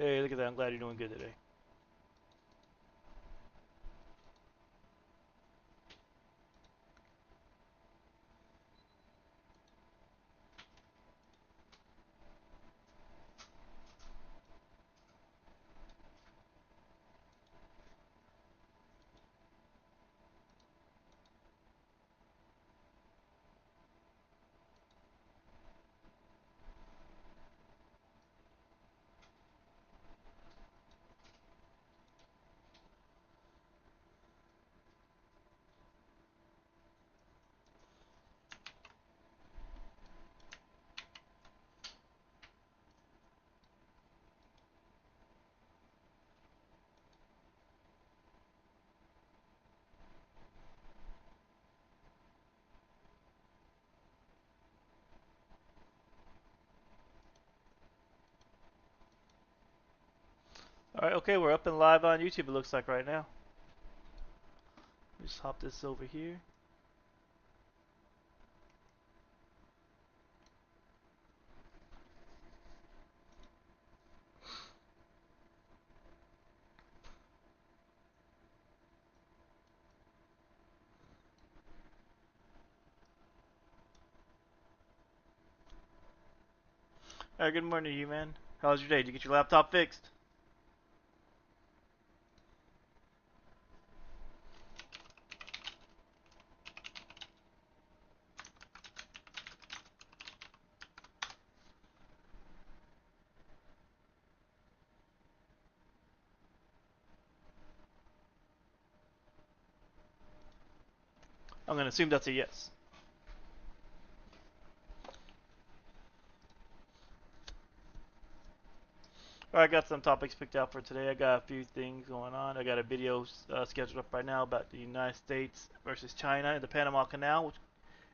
Hey, look at that. I'm glad you're doing good today. Alright, okay, we're up and live on YouTube, it looks like right now. Just hop this over here. Alright, good morning to you, man. How was your day? Did you get your laptop fixed? I'm gonna assume that's a yes. Alright, I got some topics picked out for today. I got a few things going on. I got a video scheduled up right now about the United States versus China and the Panama Canal, which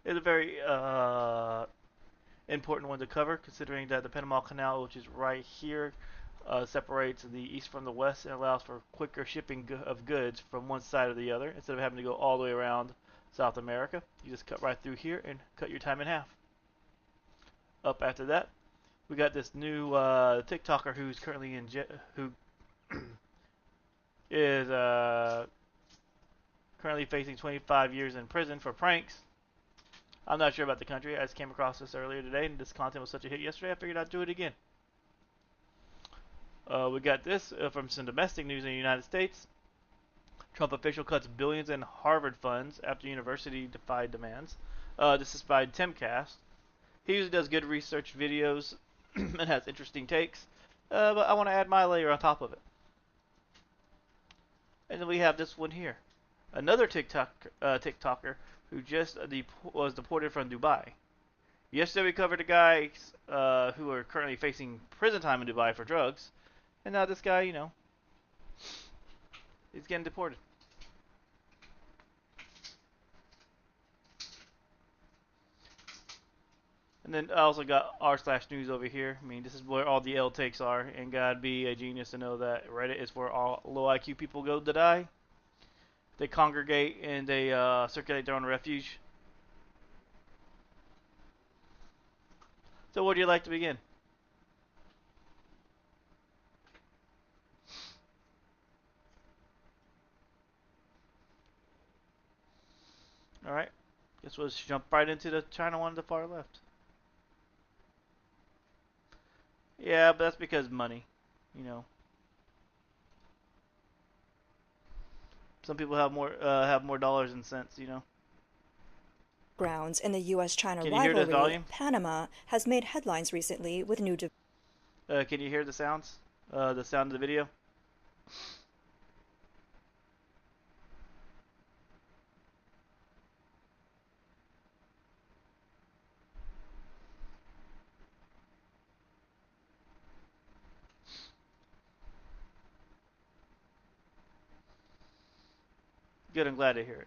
is a very important one to cover, considering that the Panama Canal, which is right here, separates the east from the west and allows for quicker shipping of goods from one side to the other instead of having to go all the way around South America. You just cut right through here and cut your time in half. Up after that, we got this new TikToker who's currently who is currently facing 25 years in prison for pranks. I'm not sure about the country. I just came across this earlier today, and this content was such a hit yesterday. I figured I'd do it again. We got this from some domestic news in the United States. Trump official cuts billions in Harvard funds after university defied demands. This is by Timcast. He usually does good research videos and has interesting takes, but I want to add my layer on top of it. And then we have this one here, another TikToker who just was deported from Dubai. Yesterday we covered the guys who are currently facing prison time in Dubai for drugs, and now this guy, he's getting deported. And then I also got r/news over here. I mean, this is where all the L takes are, and gotta be a genius to know that Reddit is where all low IQ people go to die. They congregate and they circulate their own refuge. So, where do you like to begin? All right, guess we'll just jump right into the China one on the far left. Yeah, but that's because money. You know, some people have more dollars and cents. Grounds in the U.S.-China Can you hear this rivalry, volume? Panama has made headlines recently with new Can you hear the sounds? The sound of the video? Good, I'm glad to hear it.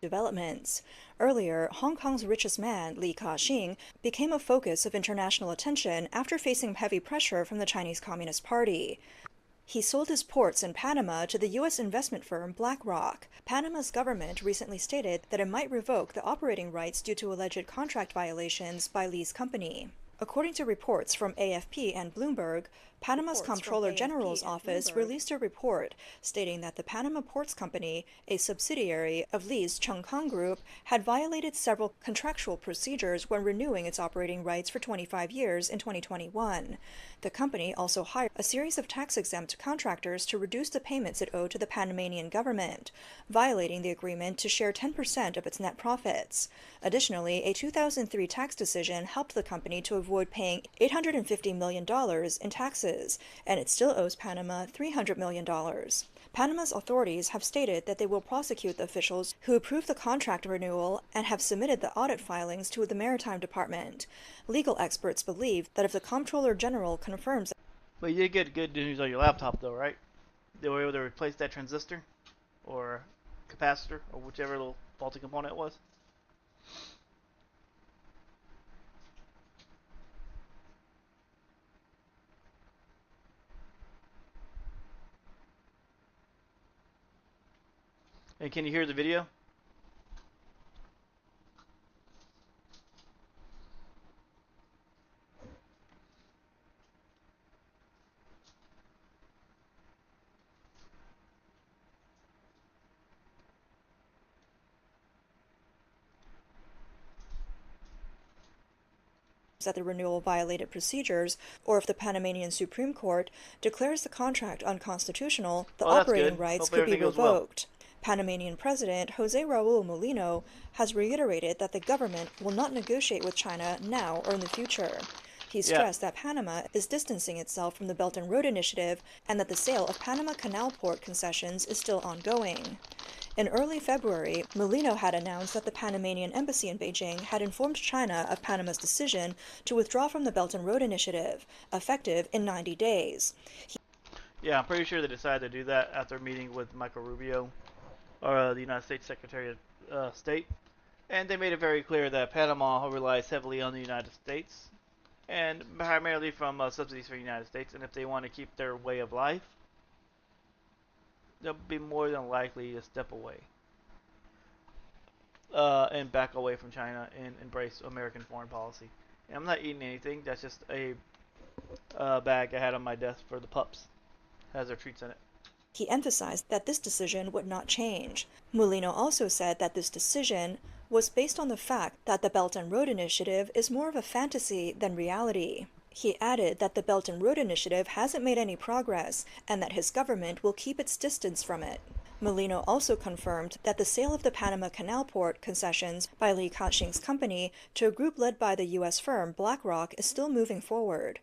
developments. Earlier, Hong Kong's richest man, Li Ka-shing, became a focus of international attention after facing heavy pressure from the Chinese Communist Party. He sold his ports in Panama to the U.S. investment firm BlackRock. Panama's government recently stated that it might revoke the operating rights due to alleged contract violations by Li's company. According to reports from AFP and Bloomberg, Panama's Comptroller General's office released a report stating that the Panama Ports Company, a subsidiary of Li's Chengkang Group, had violated several contractual procedures when renewing its operating rights for 25 years in 2021. The company also hired a series of tax-exempt contractors to reduce the payments it owed to the Panamanian government, violating the agreement to share 10% of its net profits. Additionally, a 2003 tax decision helped the company to avoid paying $850 million in taxes, and it still owes Panama $300 million. Panama's authorities have stated that they will prosecute the officials who approved the contract renewal and have submitted the audit filings to the Maritime Department. Legal experts believe that if the Comptroller General confirms... But you did get good news on your laptop though, right? They were able to replace that transistor or capacitor or whichever little faulty component it was. And can you hear the video? that the renewal violated procedures, or if the Panamanian Supreme Court declares the contract unconstitutional, the operating rights could be revoked. Panamanian President Jose Raul Mulino has reiterated that the government will not negotiate with China now or in the future. He stressed that Panama is distancing itself from the Belt and Road Initiative and that the sale of Panama Canal port concessions is still ongoing. In early February, Mulino had announced that the Panamanian embassy in Beijing had informed China of Panama's decision to withdraw from the Belt and Road Initiative, effective in 90 days. Yeah, I'm pretty sure they decided to do that after meeting with Marco Rubio, or the United States Secretary of State. And they made it very clear that Panama relies heavily on the United States, and primarily from subsidies from the United States. And if they want to keep their way of life, they'll be more than likely to step away and back away from China and embrace American foreign policy. And I'm not eating anything. That's just a bag I had on my desk for the pups. It has their treats in it. He emphasized that this decision would not change. Mulino also said that this decision was based on the fact that the Belt and Road Initiative is more of a fantasy than reality. He added that the Belt and Road Initiative hasn't made any progress and that his government will keep its distance from it. Mulino also confirmed that the sale of the Panama Canal port concessions by Li Ka-shing's company to a group led by the U.S. firm BlackRock is still moving forward.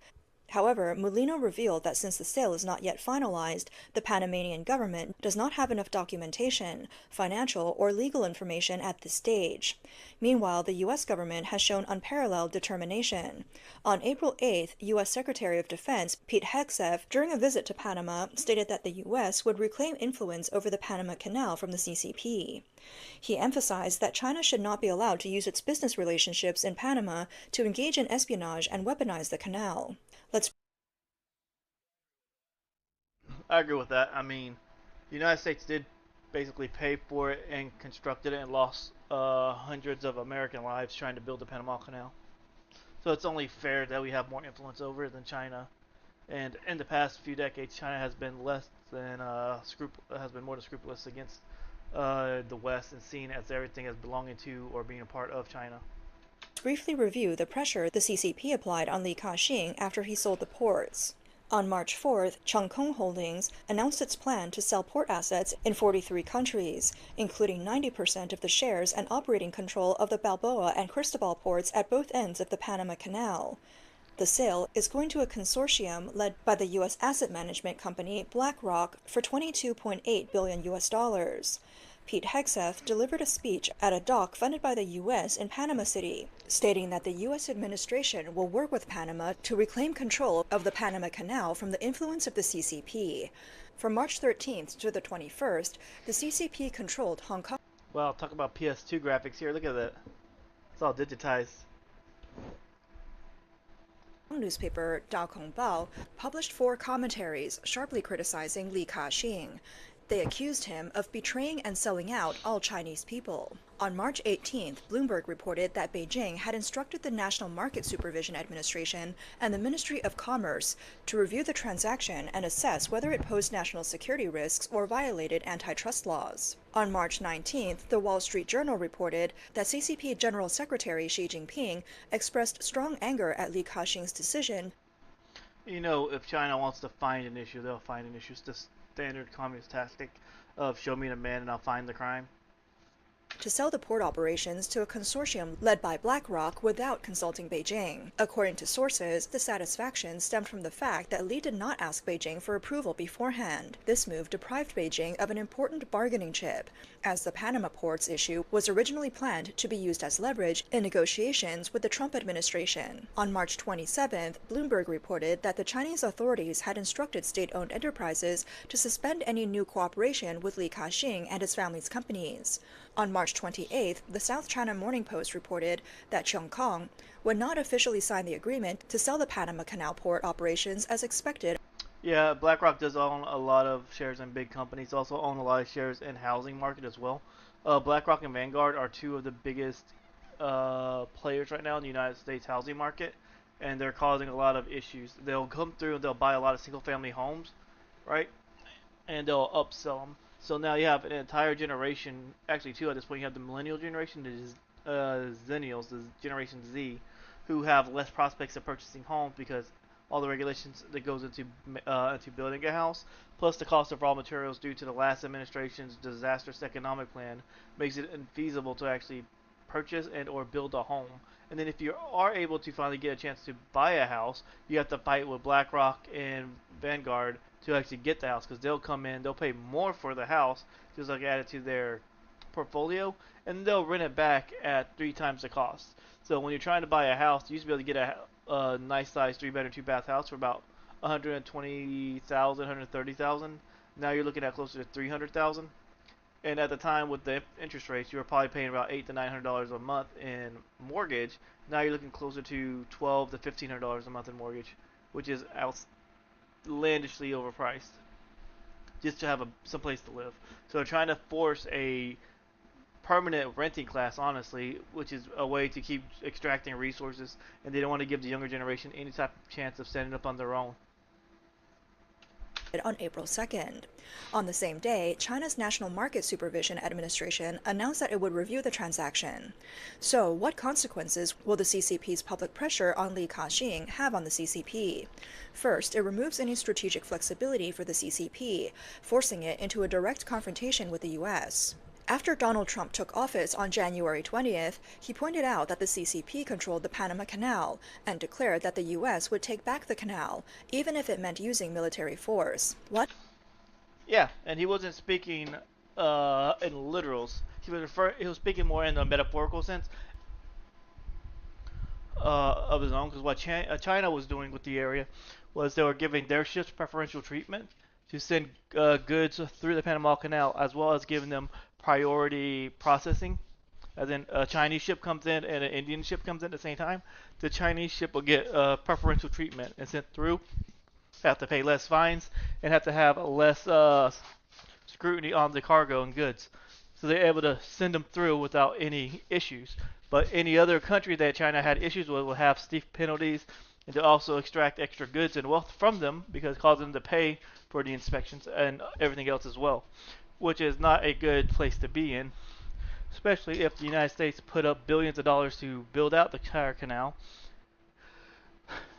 However, Mulino revealed that since the sale is not yet finalized, the Panamanian government does not have enough documentation, financial, or legal information at this stage. Meanwhile, the U.S. government has shown unparalleled determination. On April 8th, U.S. Secretary of Defense Pete Hegseth, during a visit to Panama, stated that the U.S. would reclaim influence over the Panama Canal from the CCP. He emphasized that China should not be allowed to use its business relationships in Panama to engage in espionage and weaponize the canal. I agree with that. I mean, the United States did basically pay for it and constructed it and lost hundreds of American lives trying to build the Panama Canal. So it's only fair that we have more influence over it than China. And in the past few decades, China has been more than scrupulous against the West and seen as everything as belonging to or being a part of China. Briefly review the pressure the CCP applied on Li Ka-shing after he sold the ports. On March 4th, Chengkong Holdings announced its plan to sell port assets in 43 countries, including 90% of the shares and operating control of the Balboa and Cristobal ports at both ends of the Panama Canal. The sale is going to a consortium led by the U.S. asset management company BlackRock for $22.8 billion. Pete Hegseth delivered a speech at a dock funded by the U.S. in Panama City, stating that the U.S. administration will work with Panama to reclaim control of the Panama Canal from the influence of the CCP. From March 13th to the 21st, the CCP controlled Hong Kong. Well, talk about PS2 graphics here. Look at that. It's all digitized. Newspaper Da Kong Bao published 4 commentaries sharply criticizing Li Ka-shing. They accused him of betraying and selling out all Chinese people. On March 18th, Bloomberg reported that Beijing had instructed the National Market Supervision Administration and the Ministry of Commerce to review the transaction and assess whether it posed national security risks or violated antitrust laws. On March 19th, the Wall Street Journal reported that CCP General Secretary Xi Jinping expressed strong anger at Li Ka-shing's decision. If China wants to find an issue, they'll find an issue. It's the standard communist tactic of show me the man and I'll find the crime. To sell the port operations to a consortium led by BlackRock without consulting Beijing. According to sources, the satisfaction stemmed from the fact that Li did not ask Beijing for approval beforehand. This move deprived Beijing of an important bargaining chip, as the Panama Ports issue was originally planned to be used as leverage in negotiations with the Trump administration. On March 27th, Bloomberg reported that the Chinese authorities had instructed state-owned enterprises to suspend any new cooperation with Li Ka-shing and his family's companies. On March 28th, the South China Morning Post reported that Cheung Kong would not officially sign the agreement to sell the Panama Canal port operations as expected. Yeah, BlackRock does own a lot of shares in big companies, also own a lot of shares in housing market as well. BlackRock and Vanguard are two of the biggest players right now in the United States housing market, and they're causing a lot of issues. They'll come through and they'll buy a lot of single-family homes, right? And they'll upsell them. So now you have an entire generation, actually two at this point. You have the millennial generation, the Zennials, the Generation Z, who have less prospects of purchasing homes because all the regulations that goes into building a house, plus the cost of raw materials due to the last administration's disastrous economic plan, makes it infeasible to actually purchase and or build a home. And then if you are able to finally get a chance to buy a house, you have to fight with BlackRock and Vanguard to actually get the house, because they'll come in, they'll pay more for the house, just like add it to their portfolio, and they'll rent it back at 3 times the cost. So when you're trying to buy a house, you used to be able to get a nice size 3-bedroom 2-bath house for about $120,000, $130,000. Now you're looking at closer to $300,000. And at the time with the interest rates, you were probably paying about $800 to $900 a month in mortgage. Now you're looking closer to $1,200 to $1,500 a month in mortgage, which is outlandishly overpriced just to have some place to live. So they're trying to force a permanent renting class, honestly, which is a way to keep extracting resources, and they don't want to give the younger generation any type of chance of standing up on their own. On April 2nd. On the same day, China's National Market Supervision Administration announced that it would review the transaction. So, what consequences will the CCP's public pressure on Li Ka-shing have on the CCP? First, it removes any strategic flexibility for the CCP, forcing it into a direct confrontation with the U.S. After Donald Trump took office on January 20th, he pointed out that the CCP controlled the Panama Canal and declared that the U.S. would take back the canal, even if it meant using military force. What? Yeah, and he wasn't speaking in literals. He was speaking more in the metaphorical sense of his own, because what China was doing with the area was they were giving their ships preferential treatment to send goods through the Panama Canal, as well as giving them priority processing. As in, a Chinese ship comes in and an Indian ship comes in at the same time, the Chinese ship will get preferential treatment and sent through, have to pay less fines, and have to have less scrutiny on the cargo and goods. So they're able to send them through without any issues. But any other country that China had issues with will have steep penalties, and to also extract extra goods and wealth from them, because it causes them to pay for the inspections and everything else as well, which is not a good place to be in, especially if the United States put up billions of dollars to build out the entire canal.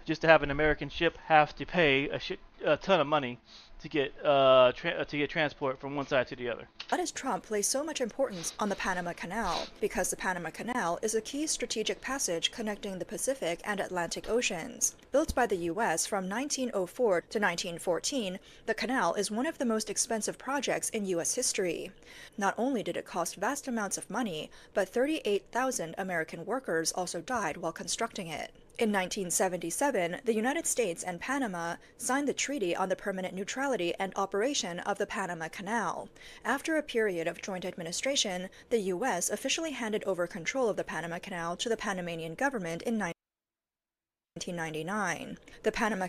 Just to have an American ship have to pay a ton of money to get transport from one side to the other. Why does Trump place so much importance on the Panama Canal? Because the Panama Canal is a key strategic passage connecting the Pacific and Atlantic Oceans. Built by the U.S. from 1904 to 1914, the canal is one of the most expensive projects in U.S. history. Not only did it cost vast amounts of money, but 38,000 American workers also died while constructing it. In 1977, the United States and Panama signed the Treaty on the Permanent Neutrality and Operation of the Panama Canal. After a period of joint administration, the U.S. officially handed over control of the Panama Canal to the Panamanian government in 1999. The Panama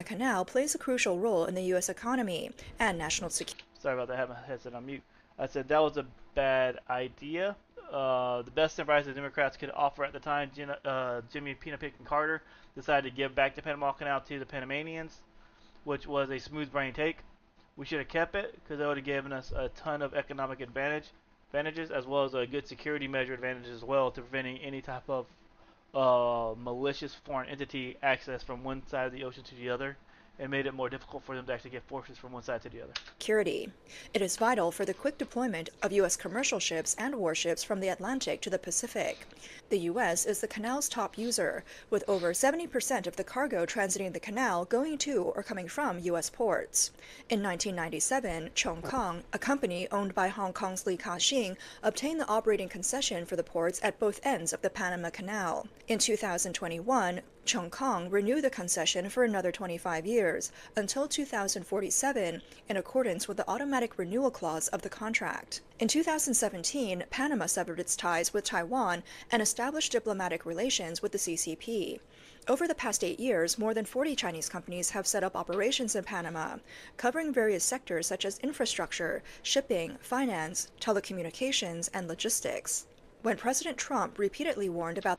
Canal plays a crucial role in the U.S. economy and national security. Sorry about that. I had my headset on mute. I said that was a bad idea. The best advice the Democrats could offer at the time, Jimmy Peanut Pick and Carter decided to give back the Panama Canal to the Panamanians, which was a smooth brain take. We should have kept it because that would have given us a ton of economic advantages as well as a good security measure advantages as well to preventing any type of malicious foreign entity access from one side of the ocean to the other, and made it more difficult for them to actually get forces from one side to the other. Security. It is vital for the quick deployment of U.S. commercial ships and warships from the Atlantic to the Pacific. The U.S. is the canal's top user, with over 70% of the cargo transiting the canal going to or coming from U.S. ports. In 1997, Cheung Kong, a company owned by Hong Kong's Li Ka-shing, obtained the operating concession for the ports at both ends of the Panama Canal. In 2021, Cheung Kong renewed the concession for another 25 years, until 2047, in accordance with the automatic renewal clause of the contract. In 2017, Panama severed its ties with Taiwan and established diplomatic relations with the CCP. Over the past 8 years, more than 40 Chinese companies have set up operations in Panama, covering various sectors such as infrastructure, shipping, finance, telecommunications, and logistics. When President Trump repeatedly warned about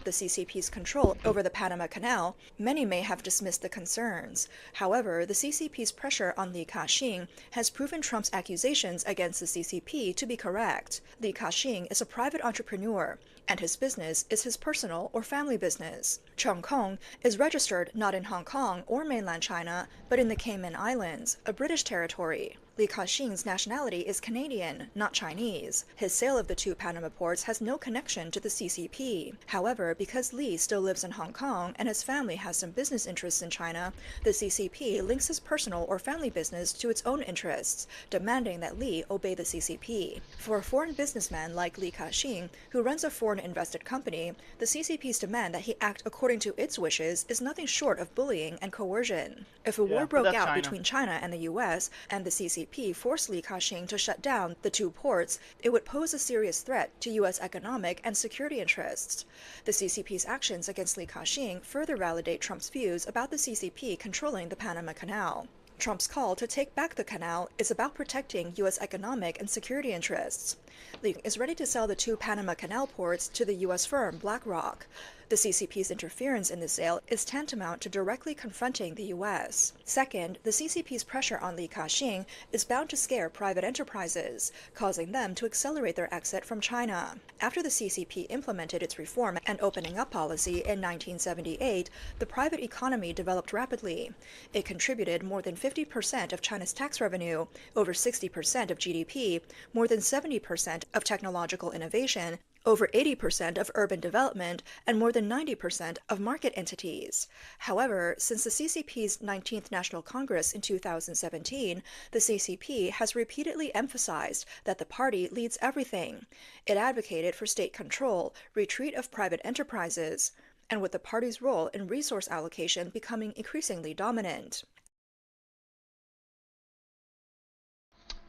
the CCP's control over the Panama Canal, many may have dismissed the concerns. However, the CCP's pressure on Li Ka-shing has proven Trump's accusations against the CCP to be correct. Li Ka-shing is a private entrepreneur, and his business is his personal or family business. Cheung Kong is registered not in Hong Kong or mainland China, but in the Cayman Islands, a British territory. Li Ka-shing's nationality is Canadian, not Chinese. His sale of the two Panama ports has no connection to the CCP. However, because Li still lives in Hong Kong and his family has some business interests in China, the CCP links his personal or family business to its own interests, demanding that Li obey the CCP. For a foreign businessman like Li Ka-shing, who runs a foreign-invested company, the CCP's demand that he act according to its wishes is nothing short of bullying and coercion. If a war broke out between China and the U.S., and the CCP forced Li Ka-shing to shut down the two ports, it would pose a serious threat to U.S. economic and security interests. The CCP's actions against Li Ka-shing further validate Trump's views about the CCP controlling the Panama Canal. Trump's call to take back the canal is about protecting U.S. economic and security interests. Li is ready to sell the two Panama Canal ports to the U.S. firm BlackRock. The CCP's interference in the sale is tantamount to directly confronting the U.S. Second, the CCP's pressure on Li Ka-shing is bound to scare private enterprises, causing them to accelerate their exit from China. After the CCP implemented its reform and opening up policy in 1978, the private economy developed rapidly. It contributed more than 50% of China's tax revenue, over 60% of GDP, more than 70% of technological innovation, over 80% of urban development, and more than 90% of market entities. However, since the CCP's 19th National Congress in 2017, the CCP has repeatedly emphasized that the party leads everything. It advocated for state control, retreat of private enterprises, and with the party's role in resource allocation becoming increasingly dominant.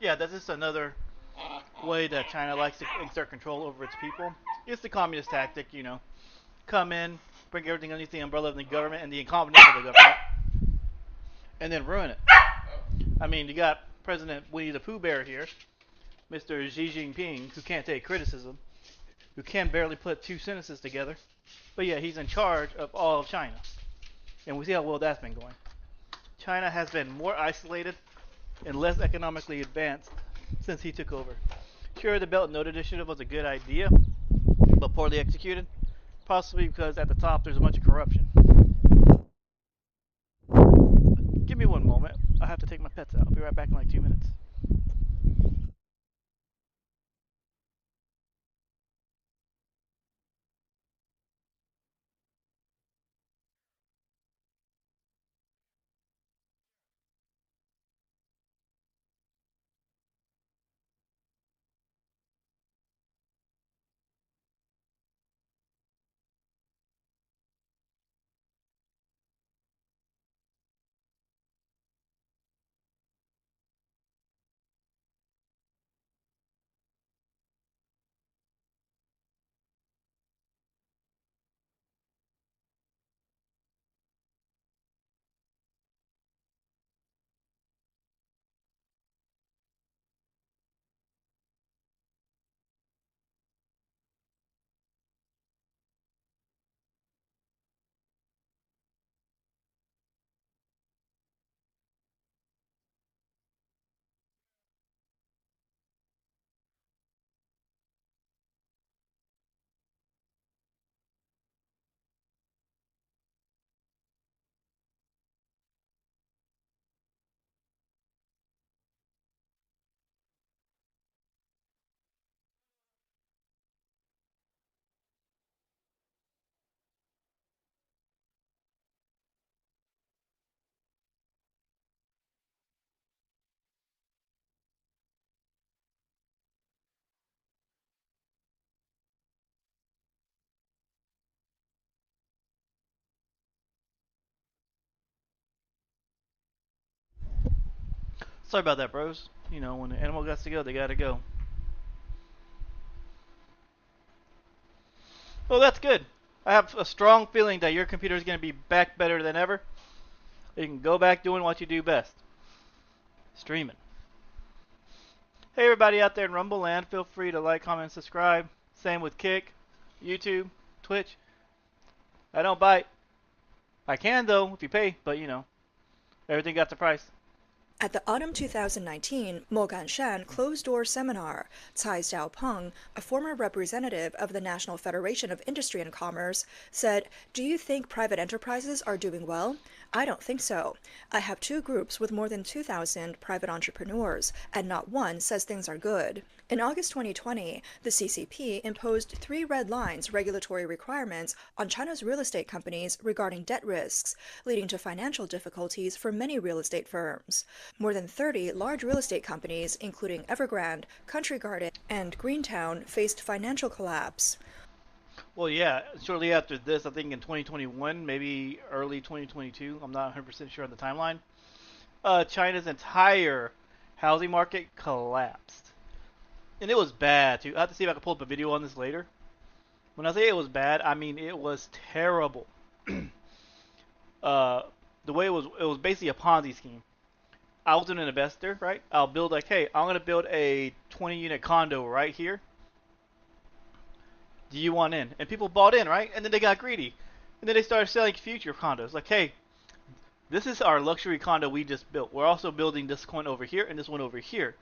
Yeah, that's just another way that China likes to exert control over its people. It's the communist tactic, come in, bring everything underneath the umbrella of the government and the incompetence of the government, and then ruin it. I mean, you got President Winnie the Pooh Bear here, Mr. Xi Jinping, who can't take criticism, who can barely put two sentences together, but yeah, he's in charge of all of China. And we see how well that's been going. China has been more isolated and less economically advanced since he took over. Sure, the Belt and Road Initiative was a good idea, but poorly executed, possibly because at the top there's a bunch of corruption. Give me one moment. I have to take my pets out. I'll be right back in like 2 minutes. Sorry about that, bros. You know, when the animal got to go, they gotta go. Well, that's good. I have a strong feeling that your computer is going to be back better than ever. You can go back doing what you do best. Streaming. Hey everybody out there in Rumble Land, feel free to like, comment, and subscribe. Same with Kick, YouTube, Twitch. I don't bite. I can though, if you pay, but you know, everything got the price. At the autumn 2019 Mo Ganshan closed-door seminar, Cai Xiaopeng, a former representative of the National Federation of Industry and Commerce, said, "Do you think private enterprises are doing well? I don't think so. I have two groups with more than 2,000 private entrepreneurs, and not one says things are good." In August 2020, the CCP imposed 3 red lines regulatory requirements on China's real estate companies regarding debt risks, leading to financial difficulties for many real estate firms. More than 30 large real estate companies, including Evergrande, Country Garden, and Greentown, faced financial collapse. Well, yeah, shortly after this, I think in 2021, maybe early 2022, I'm not 100% sure on the timeline, China's entire housing market collapsed. And it was bad, too. I have to see if I can pull up a video on this later. When I say it was bad, I mean it was terrible. The way it was basically a Ponzi scheme. I was an investor, right? I'll build like, hey, I'm going to build a 20-unit condo right here. Do you want in? And people bought in, right? And then they got greedy. And then they started selling future condos. Like, hey, this is our luxury condo we just built. We're also building this one over here and this one over here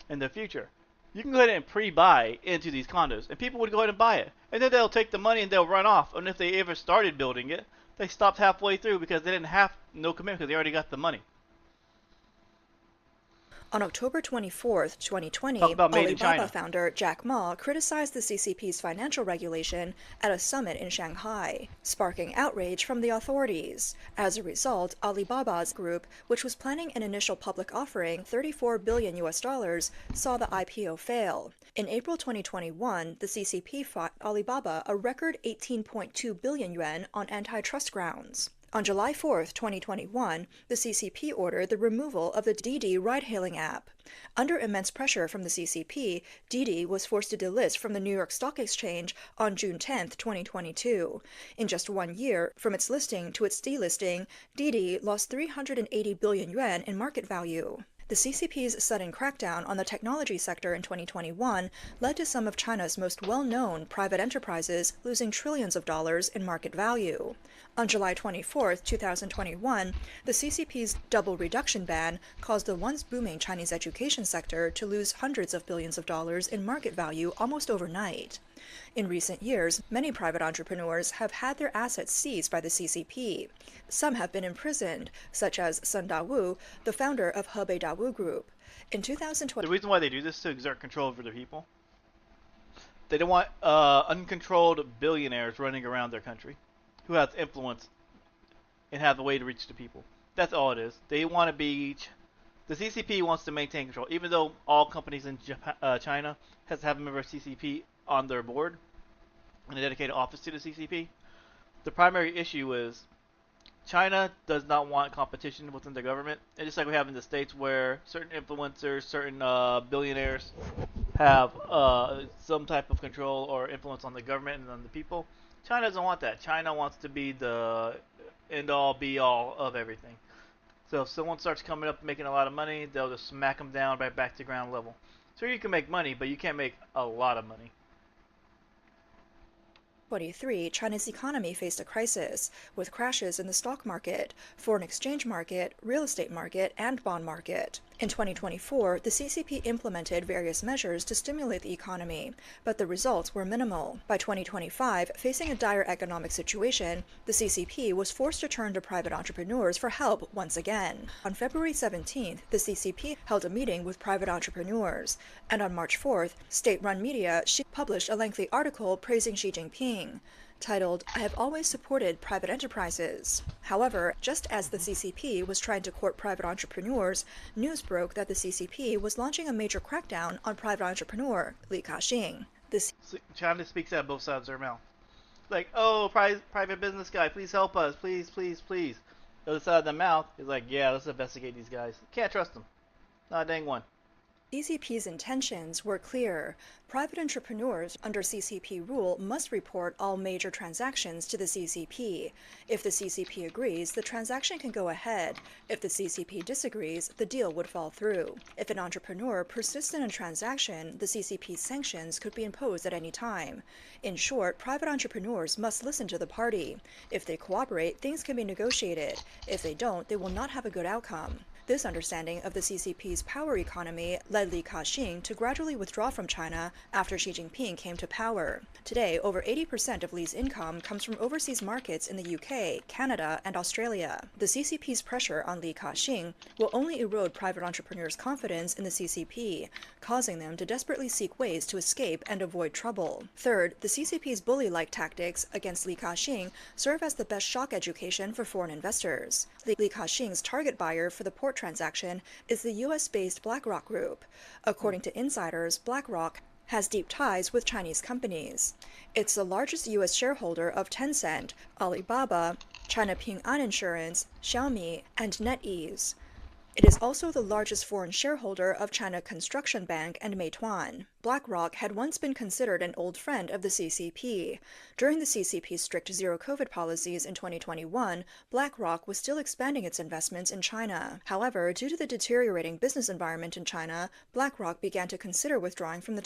in the future. You can go ahead and pre-buy into these condos. And people would go ahead and buy it. And then they'll take the money and they'll run off. And if they ever started building it, they stopped halfway through because they didn't have no commitment because they already got the money. On October 24, 2020, Alibaba founder Jack Ma criticized the CCP's financial regulation at a summit in Shanghai, sparking outrage from the authorities. As a result, Alibaba's group, which was planning an initial public offering, $34 billion, saw the IPO fail. In April 2021, the CCP fought Alibaba a record 18.2 billion yuan on antitrust grounds. On July 4, 2021, the CCP ordered the removal of the Didi ride-hailing app. Under immense pressure from the CCP, Didi was forced to delist from the New York Stock Exchange on June 10, 2022. In just 1 year, from its listing to its delisting, Didi lost 380 billion yuan in market value. The CCP's sudden crackdown on the technology sector in 2021 led to some of China's most well-known private enterprises losing trillions of dollars in market value. On July 24, 2021, the CCP's double reduction ban caused the once booming Chinese education sector to lose hundreds of billions of dollars in market value almost overnight. In recent years, many private entrepreneurs have had their assets seized by the CCP. Some have been imprisoned, such as Sun Dawu, the founder of Hebei Dawu Group. In 2020, the reason why they do this is to exert control over their people. They don't want uncontrolled billionaires running around their country who have influence and have a way to reach the people. That's all it is. They want to be... The CCP wants to maintain control, even though all companies in Japan, China has to have a member of CCP on their board and a dedicated office to the CCP. The primary issue is China does not want competition within the government. And just like we have in the States where certain influencers, certain billionaires have some type of control or influence on the government and on the people, China doesn't want that. China wants to be the end-all, be-all of everything. So if someone starts coming up making a lot of money, they'll just smack them down right back to ground level. So you can make money, but you can't make a lot of money. 2023, China's economy faced a crisis, with crashes in the stock market, foreign exchange market, real estate market, and bond market. In 2024, the CCP implemented various measures to stimulate the economy, but the results were minimal. By 2025, facing a dire economic situation, the CCP was forced to turn to private entrepreneurs for help once again. On February 17th, the CCP held a meeting with private entrepreneurs, and on March 4th, state-run media published a lengthy article praising Xi Jinping, titled, "I have always supported private enterprises." However, just as the CCP was trying to court private entrepreneurs, news broke that the CCP was launching a major crackdown on private entrepreneur Li Ka-shing. China speaks out of both sides of their mouth. Like, oh, private business guy, please help us, please, please, please. The other side of the mouth is like, yeah, let's investigate these guys. Can't trust them. Not a dang one. CCP's intentions were clear. Private entrepreneurs under CCP rule must report all major transactions to the CCP. If the CCP agrees, the transaction can go ahead. If the CCP disagrees, the deal would fall through. If an entrepreneur persists in a transaction, the CCP's sanctions could be imposed at any time. In short, private entrepreneurs must listen to the party. If they cooperate, things can be negotiated. If they don't, they will not have a good outcome. This understanding of the CCP's power economy led Li Ka-shing to gradually withdraw from China after Xi Jinping came to power. Today, over 80% of Li's income comes from overseas markets in the UK, Canada, and Australia. The CCP's pressure on Li Ka-shing will only erode private entrepreneurs' confidence in the CCP, causing them to desperately seek ways to escape and avoid trouble. Third, the CCP's bully-like tactics against Li Ka-shing serve as the best shock education for foreign investors. Li Ka-shing's target buyer for the port transaction is the US-based BlackRock Group. According to insiders, BlackRock has deep ties with Chinese companies. It's the largest US shareholder of Tencent, Alibaba, China Ping An Insurance, Xiaomi, and NetEase. It is also the largest foreign shareholder of China Construction Bank and Meituan. BlackRock had once been considered an old friend of the CCP. During the CCP's strict zero-COVID policies in 2021, BlackRock was still expanding its investments in China. However, due to the deteriorating business environment in China, BlackRock began to consider withdrawing from the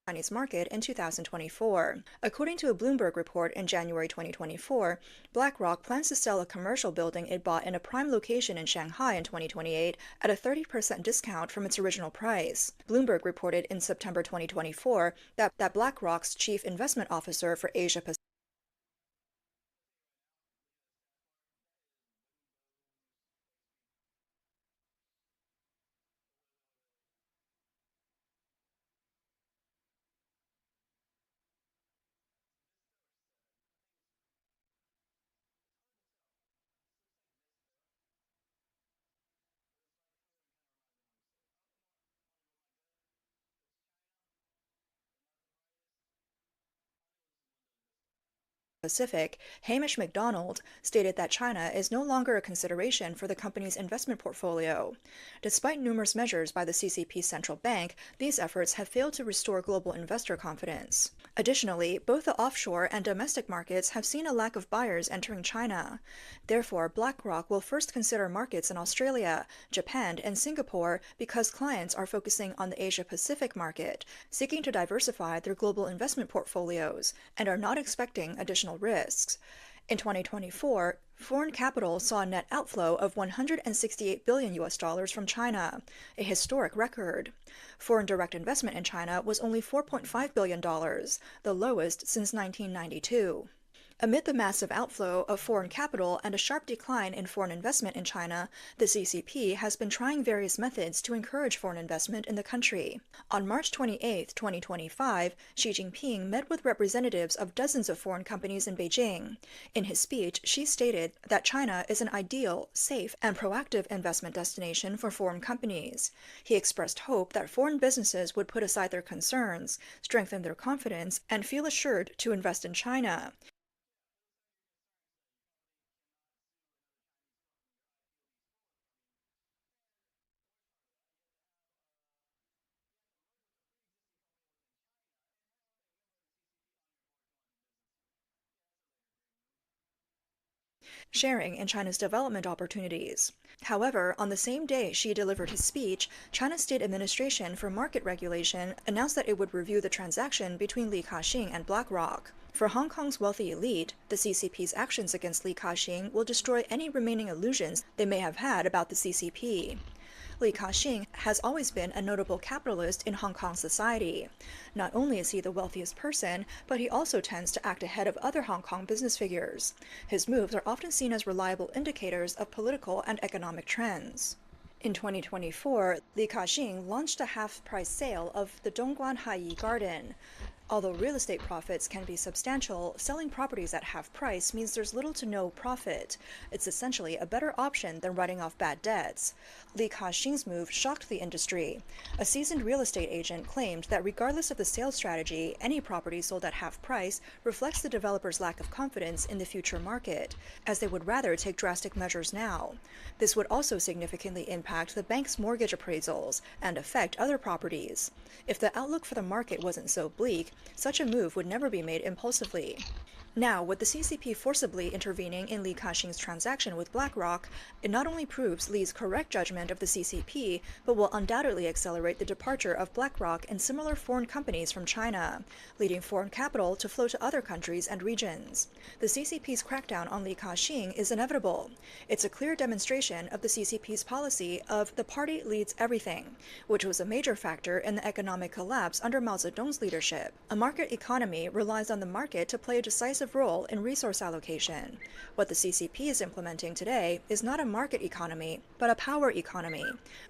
Chinese market in 2024. According to a Bloomberg report in January 2024, BlackRock plans to sell a commercial building it bought in a prime location in Shanghai in 2028 at a 30% discount from its original price. Bloomberg reported in September 2024 that BlackRock's chief investment officer for Asia Pacific, Hamish McDonald, stated that China is no longer a consideration for the company's investment portfolio. Despite numerous measures by the CCP central bank, these efforts have failed to restore global investor confidence. Additionally, both the offshore and domestic markets have seen a lack of buyers entering China. Therefore, BlackRock will first consider markets in Australia, Japan, and Singapore because clients are focusing on the Asia-Pacific market, seeking to diversify their global investment portfolios, and are not expecting additional risks. In 2024, foreign capital saw a net outflow of $168 billion from China, a historic record. Foreign direct investment in China was only $4.5 billion, the lowest since 1992. Amid the massive outflow of foreign capital and a sharp decline in foreign investment in China, the CCP has been trying various methods to encourage foreign investment in the country. On March 28, 2025, Xi Jinping met with representatives of dozens of foreign companies in Beijing. In his speech, Xi stated that China is an ideal, safe, and proactive investment destination for foreign companies. He expressed hope that foreign businesses would put aside their concerns, strengthen their confidence, and feel assured to invest in China. Sharing in China's development opportunities. However, on the same day Xi delivered his speech, China's State Administration for Market Regulation announced that it would review the transaction between Li Ka-shing and BlackRock. For Hong Kong's wealthy elite, the CCP's actions against Li Ka-shing will destroy any remaining illusions they may have had about the CCP. Li Ka-shing has always been a notable capitalist in Hong Kong society. Not only is he the wealthiest person, but he also tends to act ahead of other Hong Kong business figures. His moves are often seen as reliable indicators of political and economic trends. In 2024, Li Ka-shing launched a half-price sale of the Dongguan Haiyi Garden. Although real estate profits can be substantial, selling properties at half price means there's little to no profit. It's essentially a better option than writing off bad debts. Li Ka-shing's move shocked the industry. A seasoned real estate agent claimed that regardless of the sales strategy, any property sold at half price reflects the developer's lack of confidence in the future market, as they would rather take drastic measures now. This would also significantly impact the bank's mortgage appraisals and affect other properties. If the outlook for the market wasn't so bleak, such a move would never be made impulsively. Now, with the CCP forcibly intervening in Li Ka-shing's transaction with BlackRock, it not only proves Li's correct judgment of the CCP, but will undoubtedly accelerate the departure of BlackRock and similar foreign companies from China, leading foreign capital to flow to other countries and regions. The CCP's crackdown on Li Ka-shing is inevitable. It's a clear demonstration of the CCP's policy of the party leads everything, which was a major factor in the economic collapse under Mao Zedong's leadership. A market economy relies on the market to play a decisive role in resource allocation. What the CCP is implementing today is not a market economy, but a power economy,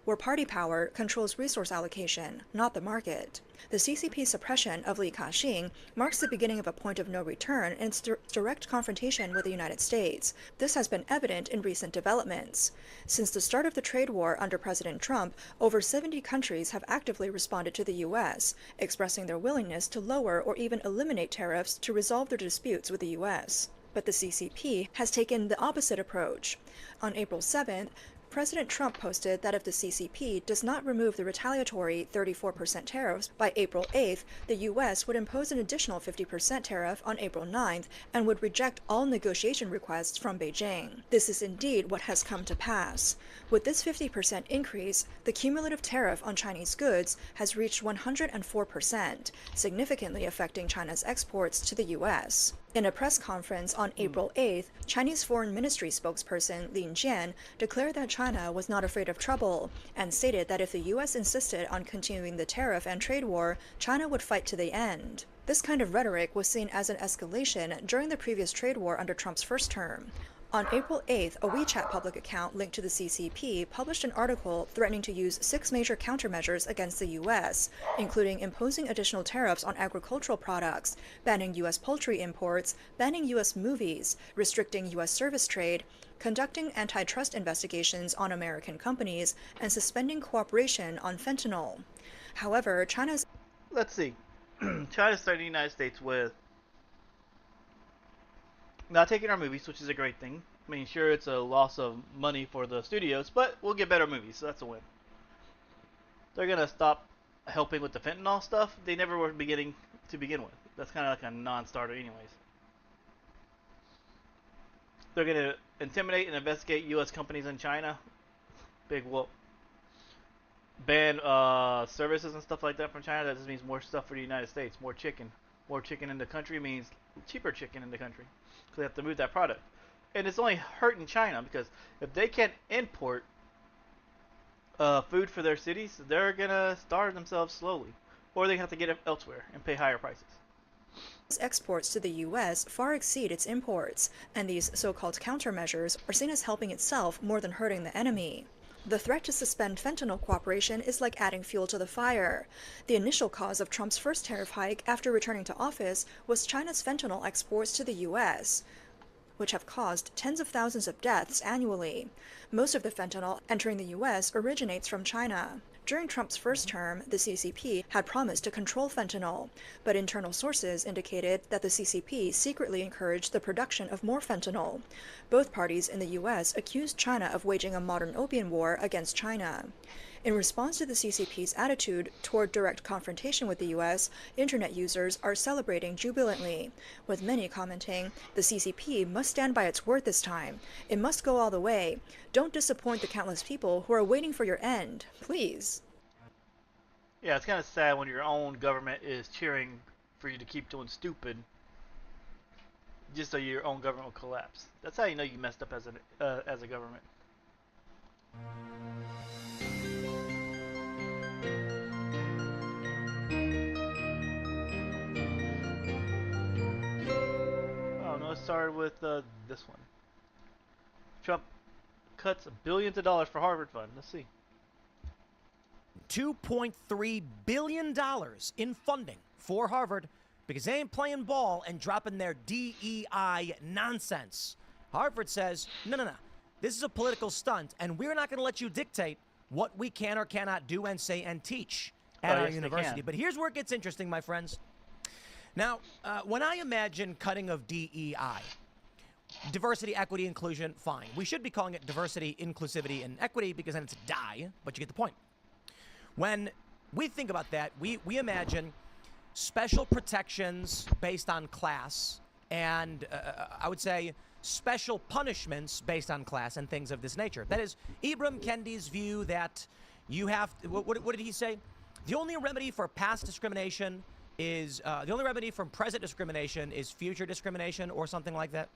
where party power controls resource allocation, not the market. The CCP's suppression of Li Ka-shing marks the beginning of a point of no return in its direct confrontation with the United States. This has been evident in recent developments. Since the start of the trade war under President Trump, over 70 countries have actively responded to the U.S., expressing their willingness to lower or even eliminate tariffs to resolve their disputes with the U.S. But the CCP has taken the opposite approach. On April 7th, President Trump posted that if the CCP does not remove the retaliatory 34% tariffs by April 8th, the U.S. would impose an additional 50% tariff on April 9th and would reject all negotiation requests from Beijing. This is indeed what has come to pass. With this 50% increase, the cumulative tariff on Chinese goods has reached 104%, significantly affecting China's exports to the U.S. In a press conference on April 8th, Chinese Foreign Ministry spokesperson Lin Jian declared that China was not afraid of trouble and stated that if the U.S. insisted on continuing the tariff and trade war, China would fight to the end. This kind of rhetoric was seen as an escalation during the previous trade war under Trump's first term. On April 8th, a WeChat public account linked to the CCP published an article threatening to use 6 major countermeasures against the U.S., including imposing additional tariffs on agricultural products, banning U.S. poultry imports, banning U.S. movies, restricting U.S. service trade, conducting antitrust investigations on American companies, and suspending cooperation on fentanyl. However, China's... Let's see. China's threatening the United States with not taking our movies, which is a great thing. I mean, sure, it's a loss of money for the studios, but we'll get better movies, so that's a win. They're going to stop helping with the fentanyl stuff. They never were beginning to begin with. That's kind of like a non-starter anyways. They're going to intimidate and investigate U.S. companies in China. Big whoop. Ban services and stuff like that from China. That just means more stuff for the United States. More chicken. More chicken in the country means cheaper chicken in the country. Because they have to move that product. And it's only hurting China because if they can't import food for their cities, they're going to starve themselves slowly. Or they have to get it elsewhere and pay higher prices. Exports to the U.S. far exceed its imports, and these so-called countermeasures are seen as helping itself more than hurting the enemy. The threat to suspend fentanyl cooperation is like adding fuel to the fire. The initial cause of Trump's first tariff hike after returning to office was China's fentanyl exports to the U.S., which have caused tens of thousands of deaths annually. Most of the fentanyl entering the U.S. originates from China. During Trump's first term, the CCP had promised to control fentanyl, but internal sources indicated that the CCP secretly encouraged the production of more fentanyl. Both parties in the U.S. accused China of waging a modern opium war against China. In response to the CCP's attitude toward direct confrontation with the U.S., internet users are celebrating jubilantly, with many commenting, "The CCP must stand by its word this time. It must go all the way. Don't disappoint the countless people who are waiting for your end. Please." Yeah, it's kind of sad when your own government is cheering for you to keep doing stupid just so your own government will collapse. That's how you know you messed up as a government. Oh no, it started with this one. Trump cuts billions of dollars for Harvard fund. Let's see. $2.3 billion in funding for Harvard because they ain't playing ball and dropping their DEI nonsense. Harvard says, no. This is a political stunt, and we're not going to let you dictate what we can or cannot do and say and teach at our university. But here's where it gets interesting, my friends. Now, when I imagine cutting of DEI, diversity, equity, inclusion, fine. We should be calling it diversity, inclusivity, and equity because then it's DI, but you get the point. When we think about that, we imagine special protections based on class and I would say special punishments based on class and things of this nature. That is Ibram Kendi's view that you have, what did he say? The only remedy for past discrimination is, the only remedy from present discrimination is future discrimination or something like that.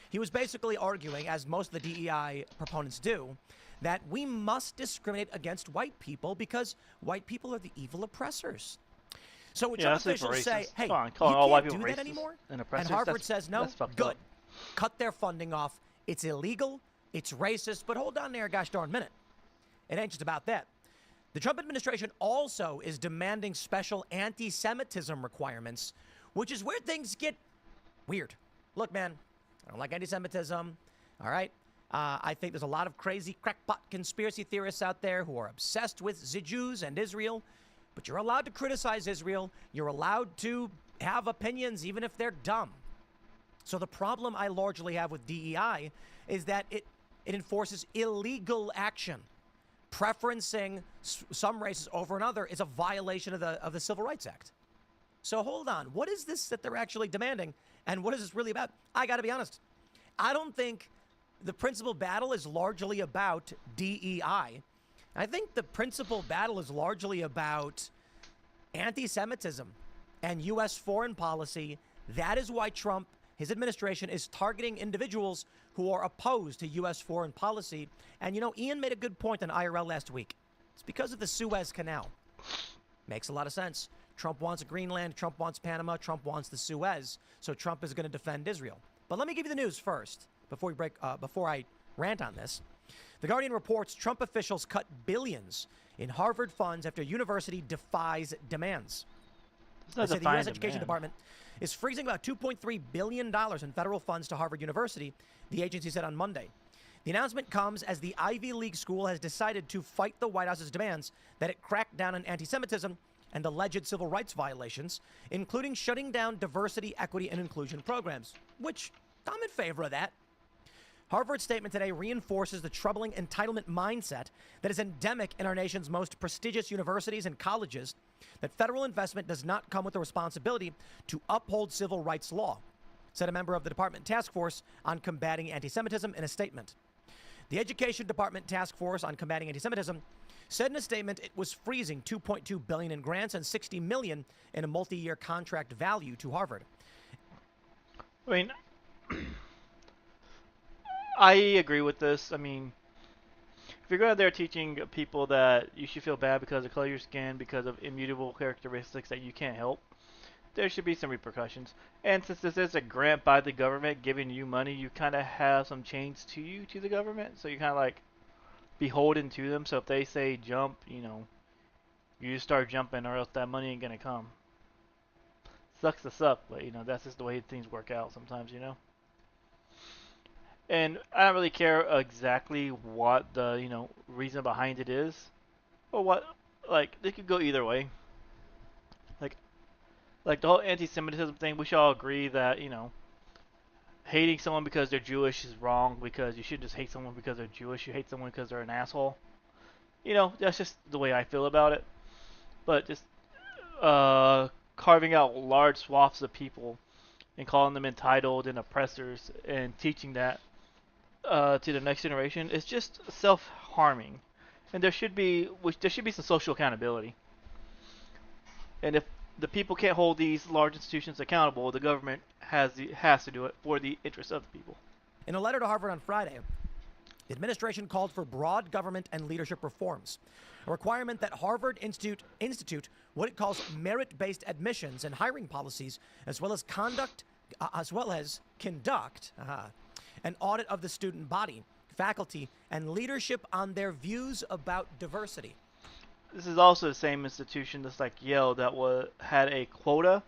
He was basically arguing, as most of the DEI proponents do, that we must discriminate against white people because white people are the evil oppressors. So when Trump officials say, hey, you can't do that anymore, and Harvard says no, good. Cut their funding off. It's illegal. It's racist. But hold on there a gosh darn minute. It ain't just about that. The Trump administration also is demanding special anti-Semitism requirements, which is where things get weird. Look, man, I don't like anti-Semitism. All right. I think there's a lot of crazy crackpot conspiracy theorists out there who are obsessed with the Jews and Israel. But you're allowed to criticize Israel. You're allowed to have opinions, even if they're dumb. So the problem I largely have with DEI is that it enforces illegal action. Preferencing some races over another is a violation of the Civil Rights Act. So hold on. What is this that they're actually demanding? And what is this really about? I got to be honest. I don't think the principal battle is largely about DEI. I think the principal battle is largely about anti-Semitism and U.S. foreign policy. That is why Trump, his administration, is targeting individuals who are opposed to U.S. foreign policy. And, you know, Ian made a good point on IRL last week. It's because of the Suez Canal. Makes a lot of sense. Trump wants Greenland. Trump wants Panama. Trump wants the Suez. So Trump is going to defend Israel. But let me give you the news first before I rant on this. The Guardian reports Trump officials cut billions in Harvard funds after university defies demands. They say the U.S. Education Department is freezing about $2.3 billion in federal funds to Harvard University, the agency said on Monday. The announcement comes as the Ivy League school has decided to fight the White House's demands that it crack down on anti-Semitism and alleged civil rights violations, including shutting down diversity, equity, and inclusion programs, which I'm in favor of that. Harvard's statement today reinforces the troubling entitlement mindset that is endemic in our nation's most prestigious universities and colleges, that federal investment does not come with the responsibility to uphold civil rights law, said a member of the department task force on combating anti-Semitism in a statement. The Education Department Task Force on Combating Anti-Semitism said in a statement it was freezing $2.2 billion in grants and $60 million in a multi-year contract value to Harvard. I mean, I agree with this. I mean, if you're going there teaching people that you should feel bad because of color of your skin, because of immutable characteristics that you can't help, there should be some repercussions. And since this is a grant by the government giving you money, you kind of have some chains to you, to the government. So you're kind of like beholden to them. So if they say jump, you know, you just start jumping or else that money ain't going to come. Sucks to suck, but, you know, that's just the way things work out sometimes, you know. And I don't really care exactly what the, you know, reason behind it is. Or what, like, it could go either way. Like the whole anti-Semitism thing, we should all agree that, you know, hating someone because they're Jewish is wrong, because you shouldn't just hate someone because they're Jewish. You hate someone because they're an asshole. You know, that's just the way I feel about it. But just carving out large swaths of people and calling them entitled and oppressors and teaching that to the next generation is just self-harming. And there should be some social accountability. And if the people can't hold these large institutions accountable, the government has to do it for the interest of the people. In a letter to Harvard on Friday, the administration called for broad government and leadership reforms, a requirement that Harvard institute what it calls merit-based admissions and hiring policies, as well as conduct an audit of the student body, faculty, and leadership on their views about diversity. This is also the same institution that's like Yale that had a quota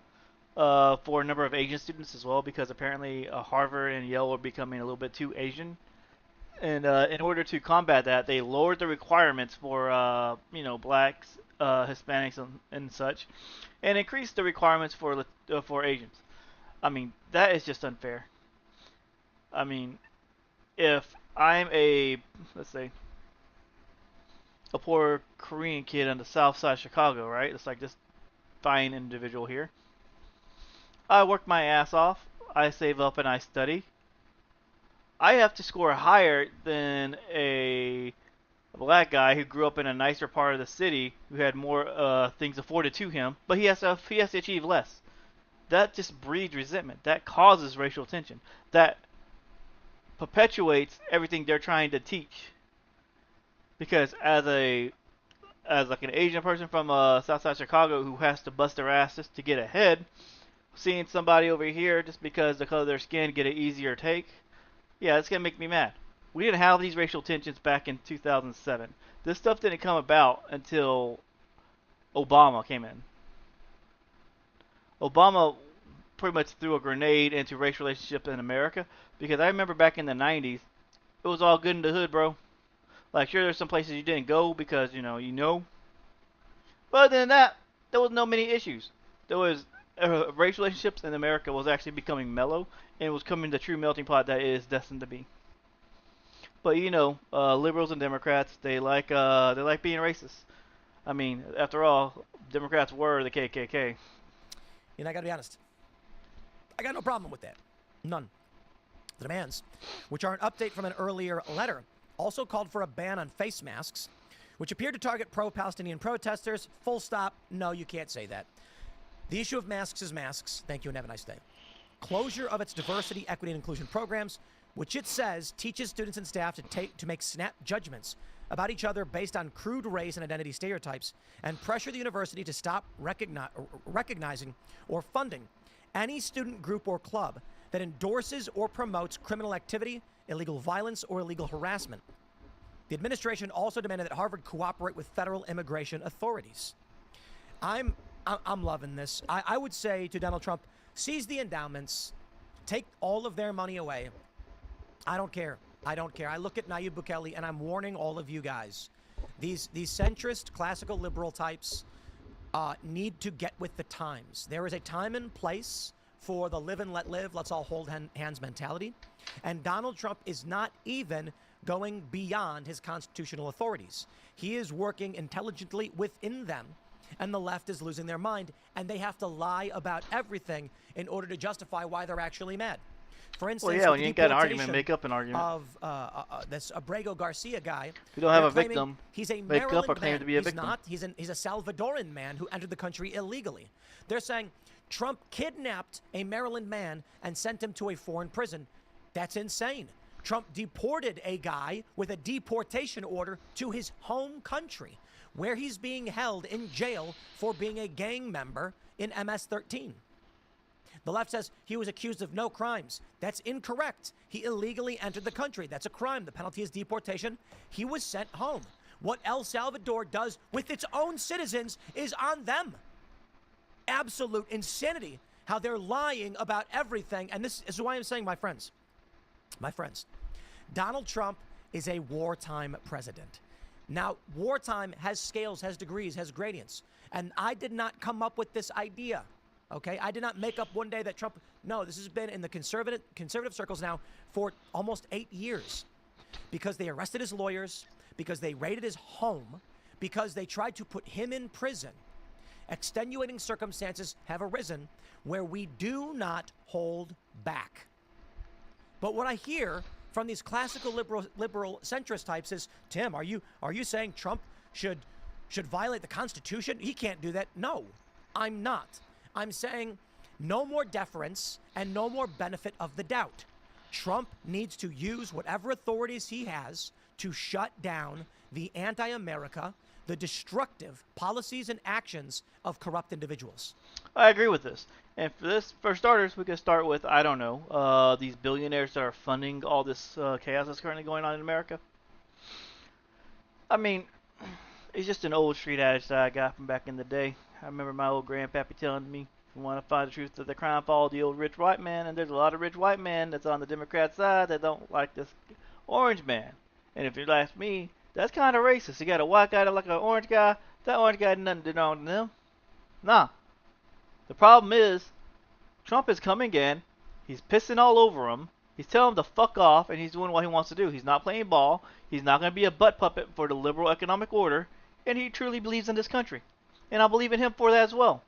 for a number of Asian students as well, because apparently Harvard and Yale were becoming a little bit too Asian. And in order to combat that, they lowered the requirements for blacks, Hispanics, and such, and increased the requirements for Asians. I mean, that is just unfair. I mean, if I'm let's say, a poor Korean kid on the south side of Chicago, right? It's like this fine individual here. I work my ass off. I save up and I study. I have to score higher than a black guy who grew up in a nicer part of the city, who had more things afforded to him, but he has to achieve less. That just breeds resentment. That causes racial tension. That perpetuates everything they're trying to teach. Because as like an Asian person from Southside Chicago who has to bust their asses to get ahead, seeing somebody over here just because the color of their skin get an easier take, yeah, it's gonna make me mad. We didn't have these racial tensions back in 2007. This stuff didn't come about until Obama came in. Obama pretty much threw a grenade into race relationships in America, because I remember back in the 90s, it was all good in the hood, bro. Like, sure, there's some places you didn't go because, but other than that, there was no many issues. There was race relationships in America was actually becoming mellow, and it was coming the true melting pot that it is destined to be. But liberals and Democrats, they like being racist. I mean, after all, Democrats were the KKK. I gotta be honest. I got no problem with that. None. The demands, which are an update from an earlier letter, also called for a ban on face masks, which appeared to target pro-Palestinian protesters. Full stop. No, you can't say that. The issue of masks is masks. Thank you and have a nice day. Closure of its diversity, equity, and inclusion programs, which it says teaches students and staff to make snap judgments about each other based on crude race and identity stereotypes, and pressure the university to stop recognizing or funding any student group or club that endorses or promotes criminal activity, illegal violence, or illegal harassment. The administration also demanded that Harvard cooperate with federal immigration authorities. I'm loving this. I would say to Donald Trump, seize the endowments, take all of their money away. I don't care. I don't care. I look at Nayib Bukele and I'm warning all of you guys. These centrist, classical liberal types need to get with the times. There is a time and place for the live and let live, let's all hold hands mentality. And Donald Trump is not even going beyond his constitutional authorities. He is working intelligently within them, and the left is losing their mind, and they have to lie about everything in order to justify why they're actually mad. For instance, well, yeah, when you ain't got an argument, make up an argument. Of this Abrego Garcia guy. If you don't have a victim, he's a make Maryland up or claim man. to be a victim. He's not. He's a Salvadoran man who entered the country illegally. They're saying Trump kidnapped a Maryland man and sent him to a foreign prison. That's insane. Trump deported a guy with a deportation order to his home country, where he's being held in jail for being a gang member in MS-13. The left says he was accused of no crimes. That's incorrect. He illegally entered the country. That's a crime. The penalty is deportation. He was sent home. What El Salvador does with its own citizens is on them. Absolute insanity how they're lying about everything. And this is why I'm saying, my friends, Donald Trump is a wartime president. Now, wartime has scales, has degrees, has gradients. And I did not come up with this idea. Okay, I did not make up one day that Trump. No, this has been in the conservative circles now for almost 8 years, because they arrested his lawyers, because they raided his home, because they tried to put him in prison. Extenuating circumstances have arisen where we do not hold back. But what I hear from these classical liberal centrist types is, Tim, are you saying Trump should violate the Constitution? He can't do that. No, I'm not. I'm saying no more deference and no more benefit of the doubt. Trump needs to use whatever authorities he has to shut down the anti-America, the destructive policies and actions of corrupt individuals. I agree with this. And for starters, we could start with, I don't know, these billionaires that are funding all this chaos that's currently going on in America. I mean, it's just an old street adage that I got from back in the day. I remember my old grandpappy telling me, you want to find the truth, that the crown followed the old rich white man, and there's a lot of rich white men that's on the Democrat side that don't like this orange man. And if you ask me, that's kind of racist. You got a white guy that like an orange guy. That orange guy nothing to do on them. Nah. The problem is, Trump is coming in. He's pissing all over him. He's telling him to fuck off, and he's doing what he wants to do. He's not playing ball. He's not going to be a butt puppet for the liberal economic order, and he truly believes in this country. And I believe in him for that as well.